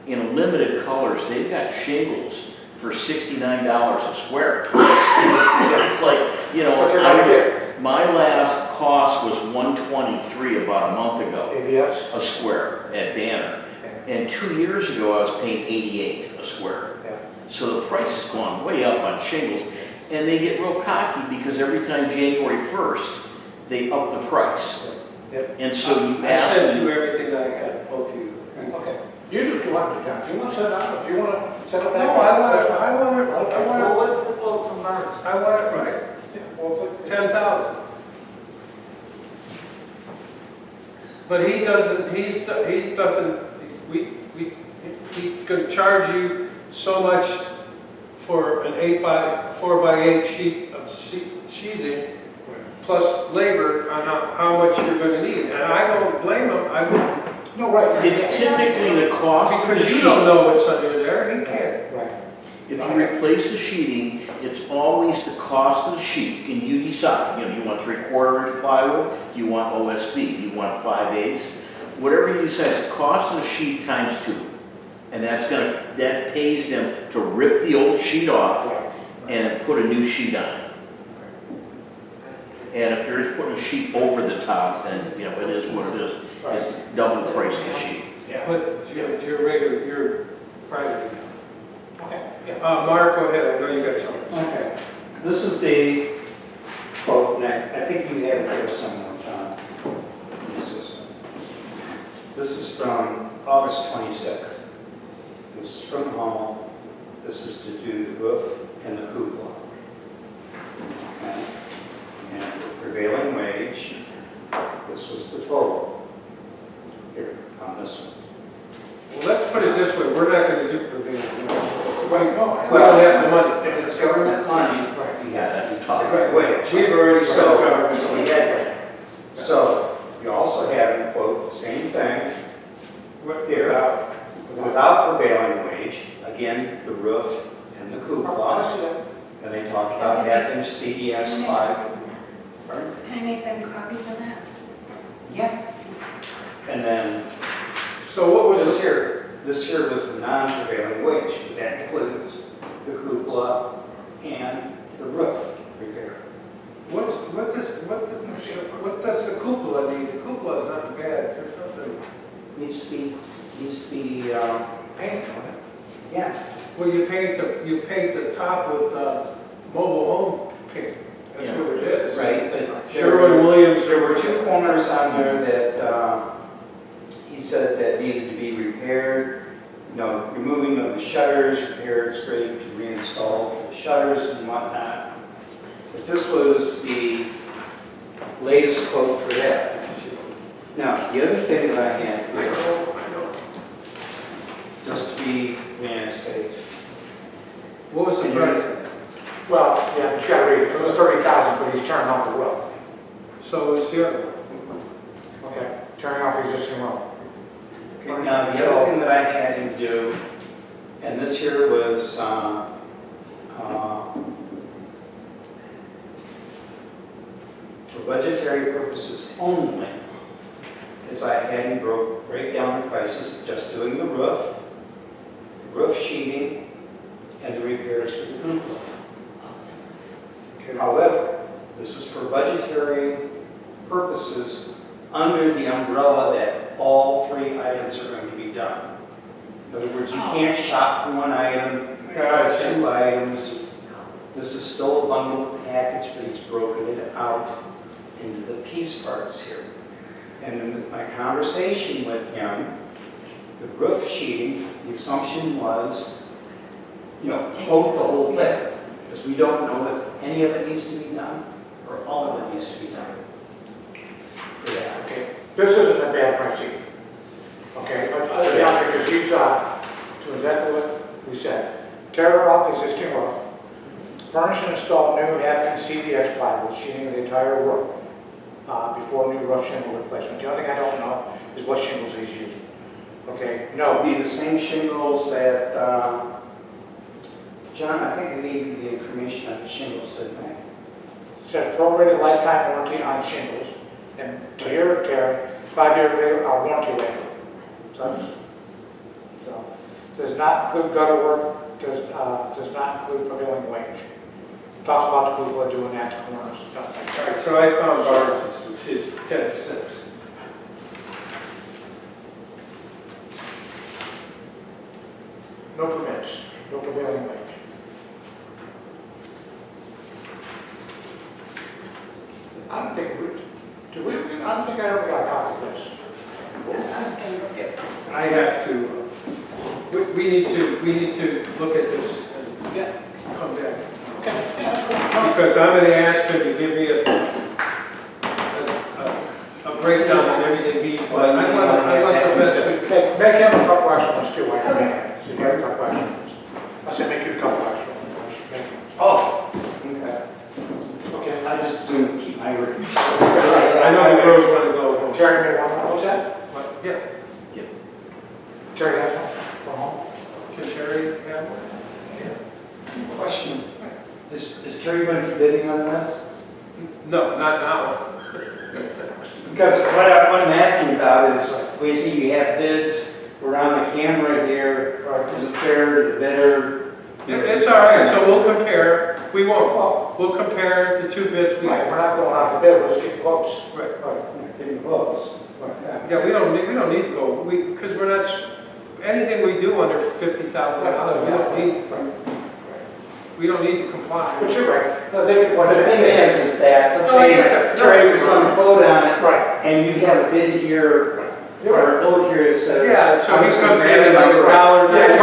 In limited colors, they've got shingles for $69 a square. It's like, you know, That's what you're gonna get. my last cost was $123 about a month ago, ABS? a square at Banner. And 2 years ago, I was paying $88 a square. Yeah. So the price has gone way up on shingles. And they get real cocky because every time January 1st, they up the price. Yep. And so you I ask sent them, you everything I had, both of you. Okay. You do what you want to do, John. If you want to set it up, if you want to set up that. No, I want that's it, fine. I want it, I Well, want what's the quote from Barnes? it, I want it right. Yeah, well, if it- 10,000. But he doesn't, he's gonna charge you so much for an 4x8 sheet of sheathing, plus labor on how much you're gonna need. And I don't blame him, I wouldn't, No, right. it's typically the cost of the because you sheet. don't know what's under there, he can't. Right. If you replace the sheeting, it's always the cost of the sheet, and you decide, you know, you want 3/4 inch plywood, do you want OSB, do you want 5/8? Whatever you decide, it's the cost of the sheet times 2. And that pays them to rip the old sheet off and put a new sheet on. And if they're just putting a sheet over the top, then, you know, it is what it is. It's double the price of the sheet. Yeah. But you're regular, you're private. Okay, yeah. Mark, go ahead, I know you got something. Okay. This is the quote, and I think you have it here somewhere, John. This is from August 26th. This is from Hummel. This is to do the roof and the cupola. Okay. And prevailing wage, this was the total here on this one. Well, let's put it this way, we're not gonna do prevailing wage. Right, no, We don't have the money. If it's government money, we have to talk right wage. We've already set So, government we money. had that. So, you also have in quote the same thing here, without prevailing wage, again, the roof and the I cupola, see that. and they talked about half-inch CDS Can I make pipe. copies of that? Pardon? Can I make them copies of that? Yeah. And then So what was this here was the non-prevailing wage, that includes the cupola and the roof repair. what does the cupola need? The cupola is not bad, there's nothing. Needs to be, Paint on it. yeah. Well, you paint the top with mobile home paint, that's Yeah. what it is. Right, but Sherwin-Williams. there were 2 corners on there that he said that needed to be repaired. You know, removing of the shutters, repaired, scraped, reinstalled for the shutters and whatnot. But this was the latest quote for that. Now, the other thing that I have I here, know. just to be safe. What was the price? Well, yeah, but you gotta read it. It was 30,000 for these turning off the roof. So is the other one. Okay, turning off existing roof. Okay, now, the other thing that I had him do, and this here was for budgetary purposes only, is I had him break down the prices of just doing the roof sheeting, and the repairs to the cupola. However, this is for budgetary purposes under the umbrella that all 3 items are going to be done. In other words, you can't shop one item, Gotcha. 2 items. This is still a bundled package, but he's broken it out into the piece parts here. And then with my conversation with him, the roof sheeting, the assumption was, quote the whole thing. Because we don't know if any of it needs to be done or all of it needs to be done for that. Okay, this isn't a bad price either. Okay, but I'll be honest, because he's, to exactly what we said, tear off existing roof, furnish and install new Atkins CVX plywood sheeting of the entire roof before new roof shingle replacement. The only thing I don't know is what shingles he's using. Okay, No, it'd be the same shingles that, John, I think I gave you the information on the shingles, didn't I? says prorated lifetime warranty on shingles, and to your Terry, 5-year warranty waiver. So, does not include gutter work, does not include prevailing wage. Talks about the people that are doing that to corners, stuff like that. All right, so I found Barnes, it's his 10.6. No permits, no prevailing wage. I don't think I don't think I ever got a copy of this. I was gonna look at. I have to, we need to look at this and Yeah. come back. Okay, yeah, that's cool. Because I'm gonna ask him to give me a breakdown of everything he, but I want the best. Make him a couple extra ones too, I can, so you have a couple extra ones. I said make you a couple extra ones. Make him. Oh, okay. Okay. I just do keep my records. I know the girls want to go home. Terry made one, what was that? Yeah, Terry has one from home? can Terry have one? Question, is Terry going to be bidding on this? No, not now. Because what I'm asking about is, we see you have bids, we're on the camera here, is it fair to the bidder? It's all right, so we'll compare, we won't, we'll compare the 2 bids we Right, have. we're not going out to bid, we're just getting quotes. Right. Getting close. Yeah, we don't need to go, because we're not, anything we do under $50,000, we don't need to comply. But you're right. No, they could, But the thing is that, let's No, say yeah, Terry was going to quote on it, Right. and you have a bid here, or a quote here that says. Yeah, so I'm he just comes gonna in at like $1. Yeah, $1.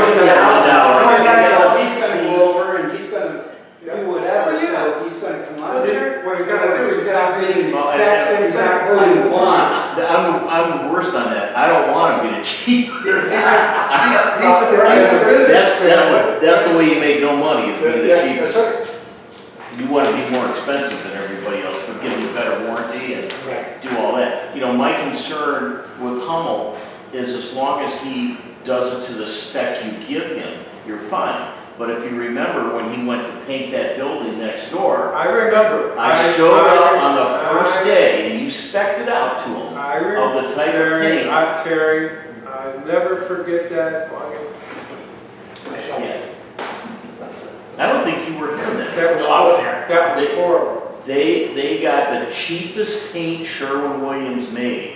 he's going to go over and he's going to do whatever, Well, yeah. so he's going to come out. Well, Terry, What he's gonna do is He's not bidding the Well, exact same, he's not quoting the one. I'm worse on that. I don't want to get it cheap. That's That's the way you make no money, is being the Yeah, cheapest. that's right. You want to be more expensive than everybody else, but give them a better warranty and Right. do all that. My concern with Hummel is as long as he does it to the spec you give him, you're fine. But if you remember when he went to paint that building next door, I remember. I showed up on the first day and you spec'd it out to him I of the type of Terry, paint. Terry, I never forget that as long as. Yeah. I don't think you were here then. That was No, I was horrible. there. That was horrible. They got the cheapest paint Sherwin-Williams made.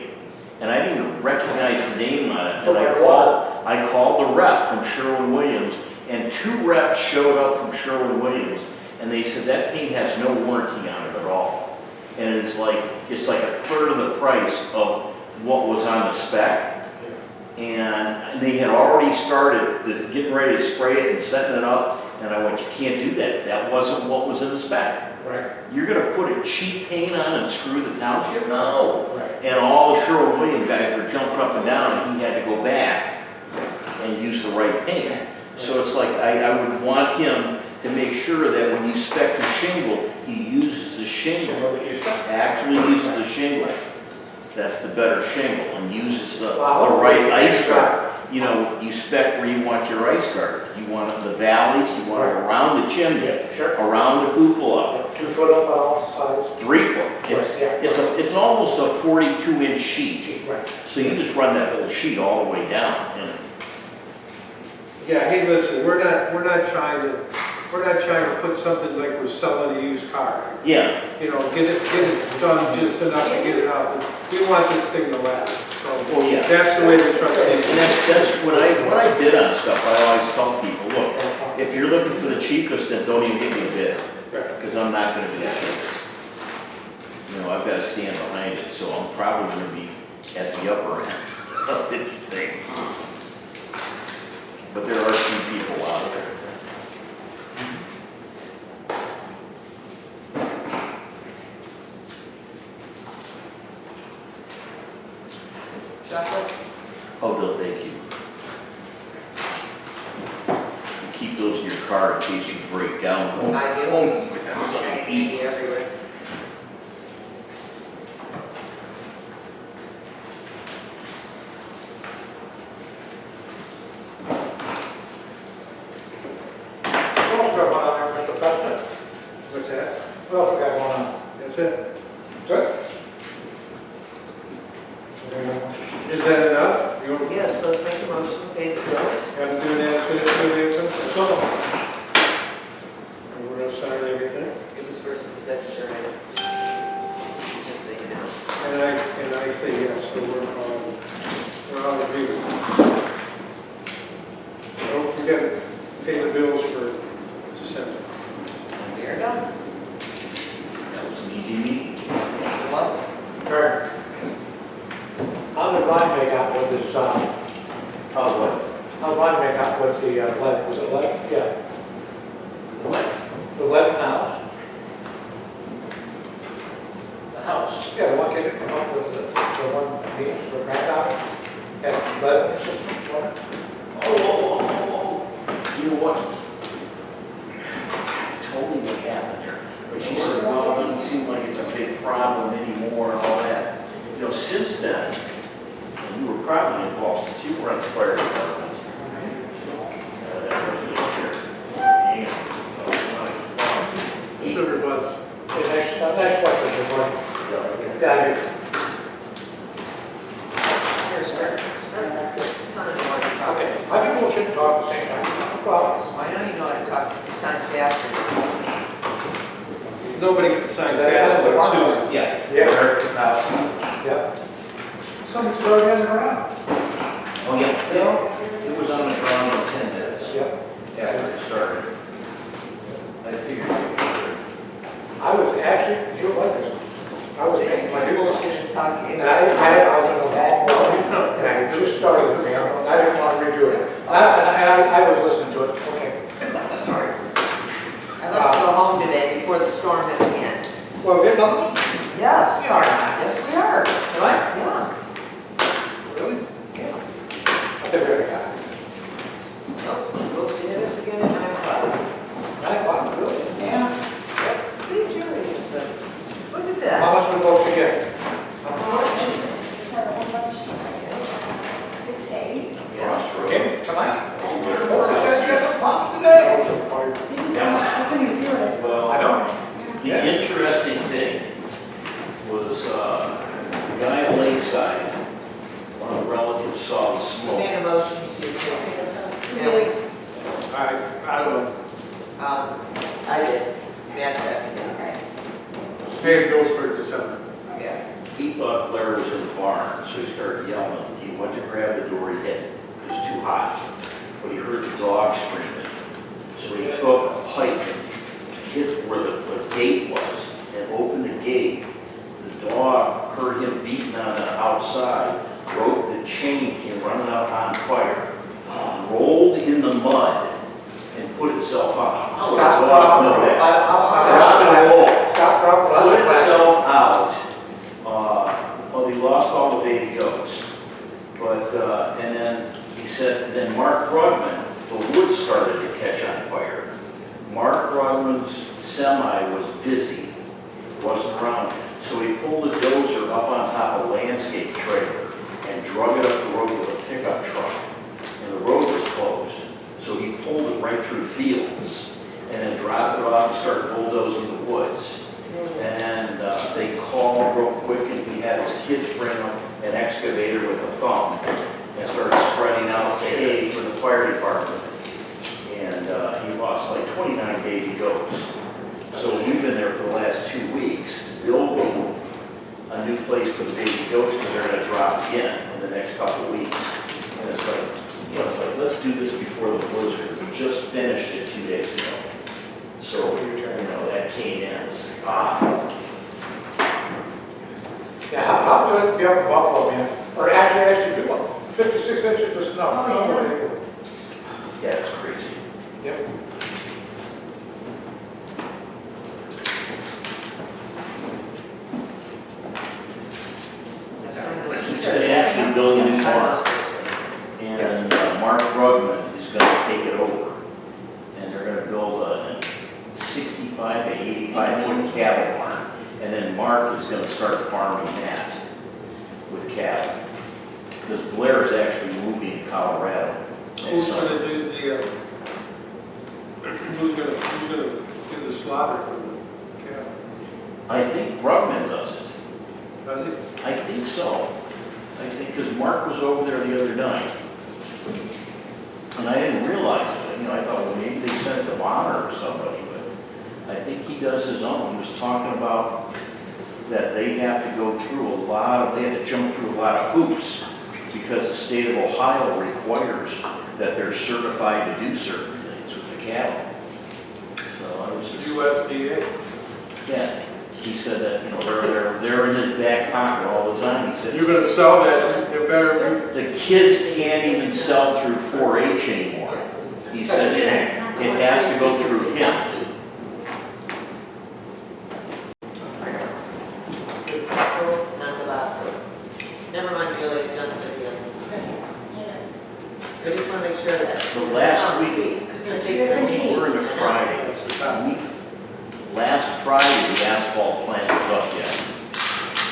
And I didn't even recognize the name on it. And I called the rep from Sherwin-Williams, and 2 reps showed up from Sherwin-Williams, and they said that paint has no warranty on it at all. And it's like a third of the price of what was on the spec. And they had already started getting ready to spray it and setting it up, and I went, you can't do that. That wasn't what was in the spec. Right. You're gonna put a cheap paint on and screw the township? No. Right. And all the Sherwin-Williams guys were jumping up and down, and he had to go back and use the right paint. So it's like, I would want him to make sure that when you spec the shingle, he uses the shingle, actually uses the shingle. That's the better shingle, and uses the right ice trap. you know, you spec where you want your ice guard. You want it in the valleys, you want it around the chimney, Yeah, sure. around the cupola, 2 foot up on all sides. 3 foot. Yeah. It's almost a 42-inch sheet. Right. So you just run that whole sheet all the way down. And Yeah, hey, listen, we're not trying to put something like we're selling a used car. yeah, You know, get it done just enough to get it out. We want this thing to last. So oh yeah. that's the way the trustees. And that's when I bid on stuff, I always tell people, look, if you're looking for the cheapest, then don't even give me a bid, because I'm not gonna be the cheapest. You know, I've gotta stand behind it, so I'm probably gonna be at the upper end of the thing. But there are some people out there. Chocolate? Oh, no, thank you. Keep those in your car in case you break down. I do. Oh, Candy everywhere. What else we got going on there, Mr. President? What's that? What else we got going on? That's it. Good? Is that enough? You want Yes, let's make a motion to pay the bills. to do that, finish with everything? And we're gonna sign everything? It was first and second, right? Just so you know. And I say yes, so we're all agreement. Don't forget to pay the bills for December. We are done. that was an easy meeting. Welcome. Kurt, how did Ryan make out with his, Oh, what? how did Ryan make out with the lead? Was it lead? Yeah. What? The lead in the house? The house. Yeah, the one kid that came up with the one piece, the granddaughter, had lead in his system. Oh. You know what? She told me what happened there, but she said, well, it doesn't seem like it's a big problem anymore and all that. You know, since then, and you were probably involved since you were on the fire department. That person was here. Sugar buzz. Yeah, nice sweater, good boy. Yeah, Here, start. Sign it while you're talking. okay. I think we should talk at the same time. Well, I know you know how to talk, sign faster. Nobody can sign That fast has a but mark. Susan. Yeah. Yeah. Her house. yeah. Somebody's already running around. Oh, yeah. It was on the ground in 10 minutes Yeah. after it started. I figured. I was actually, you don't like this. I was making my People people. should talk. And I was in the hall, and I just started with me, and I didn't want to redo it. I was listening to it, okay. Sorry. I left to go home today before the storm hit again. Well, we're done. Yes. We are not. Yes, we are. Tonight? Yeah. Really? Yeah. I think we got it. No, it's supposed to hit us again at 9 o'clock. 9 o'clock, really? Yeah. See, Jerry, it's a, look at How that. much we supposed to get? Just had a whole bunch, 6 to 8. Crossroads. Okay, tonight? Oh, it says you got some pops today. You just, I couldn't even see what it. Well, I know. the interesting thing was the guy on Lakeside, one of the relatives saw the We smoke. made a motion to, Okay, so, yeah, we, I don't know. I did. Matt seconded. okay. Pay the bills for December. Yeah. He thought Blair was in the barn, so he started yelling. He went to grab the door, it was too hot. But he heard the dog screaming. So he took a pipe and hit where the gate was and opened the gate. The dog heard him beating on the outside, broke the chain, came running out on fire, rolled in the mud and put itself out. Stop, Rock and roll. Stop, Put itself out. Well, he lost all the baby goats. But, and then he said, then Mark Brugman, the wood started to catch on fire. Mark Brugman's semi was busy, wasn't around. So he pulled the dozer up on top of a landscape trailer and drug it up the road with a pickup truck. excavator with a thumb and started spreading out hay for the fire department. And he lost like 29 baby goats. So we've been there for the last 2 weeks building a new place for the baby goats because they're going to drop again in the next couple of weeks. And it's like, it's like, let's do this before the blizzard. We just finished it 2 days ago. So, that came in. It's like, Yeah, how would it be up in Buffalo, man? Or actually, do what? 56 inches of snow. Oh, yeah, it's crazy. Yep. They actually built a new farm, and Mark Brugman is going to take it over. And they're going to build a 65 to 85 foot cattle barn. And then Mark is going to start farming that with cattle. Because Blair is actually moving to Colorado. Who's gonna do the, who's gonna do the slaughter for the cattle? I think Brugman does it. Does it? I think so. I think, because Mark was over there the other night. And I didn't realize it. I thought, well, maybe they sent it to Bonner or somebody, but I think he does his own. He was talking about that they have to go through they had to jump through a lot of hoops because the state of Ohio requires that they're certified to do certain things with the cattle. So I was just, USDA. yeah, he said that, they're in his back pocket all the time. He said, You're gonna sell that, you better, the kids can't even sell through 4-H anymore. He said it has to go through him. Not the bathroom. Never mind, Julie, John said yes. I just want to make sure that. The last week, It's gonna take 3 days. we're into Friday. Last Friday, the asphalt plant was up yet.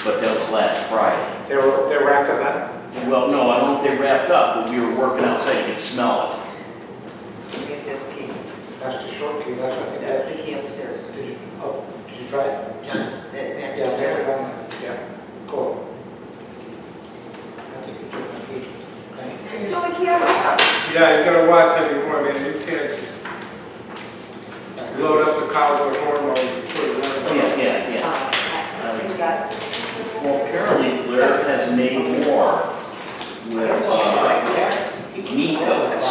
But that was last Friday. They were active then? Well, no, I don't know if they wrapped up, but we were working outside, you could smell it. Get this key. That's the short key, that's what I think. That's the key upstairs. Did you try it? John, that Yeah, matches they're yours. done. Yeah, cool. I think you took the key. Thank you. It's the only key I have. yeah, you gotta watch anymore, man, you can't just load up the cows with hormones and put it Oh, in. yeah. You guys. Well, apparently Blair has made more with meat goats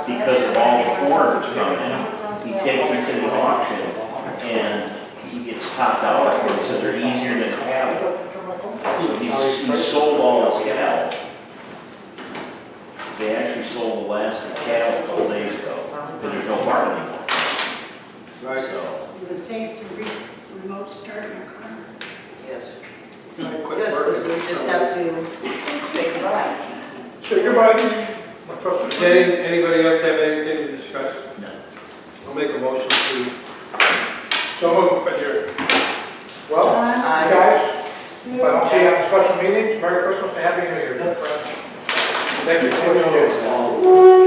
because of all the foreigners coming in. He takes them to the auction and he gets topped out for them because they're easier than cattle. So he sold all his cattle. They actually sold the last of the cattle a couple days ago because there's no barn anymore. Right. So, Is it safe to remote start in a car? Yes. Quit Yes, working. we just have to say goodbye. So you're right. My trust is- Anybody else have anything to discuss? no. I'll make a motion to So move, adjourn. Well, you guys, See if I don't see you at the special meetings, Merry Christmas and Happy New Year. Thank you.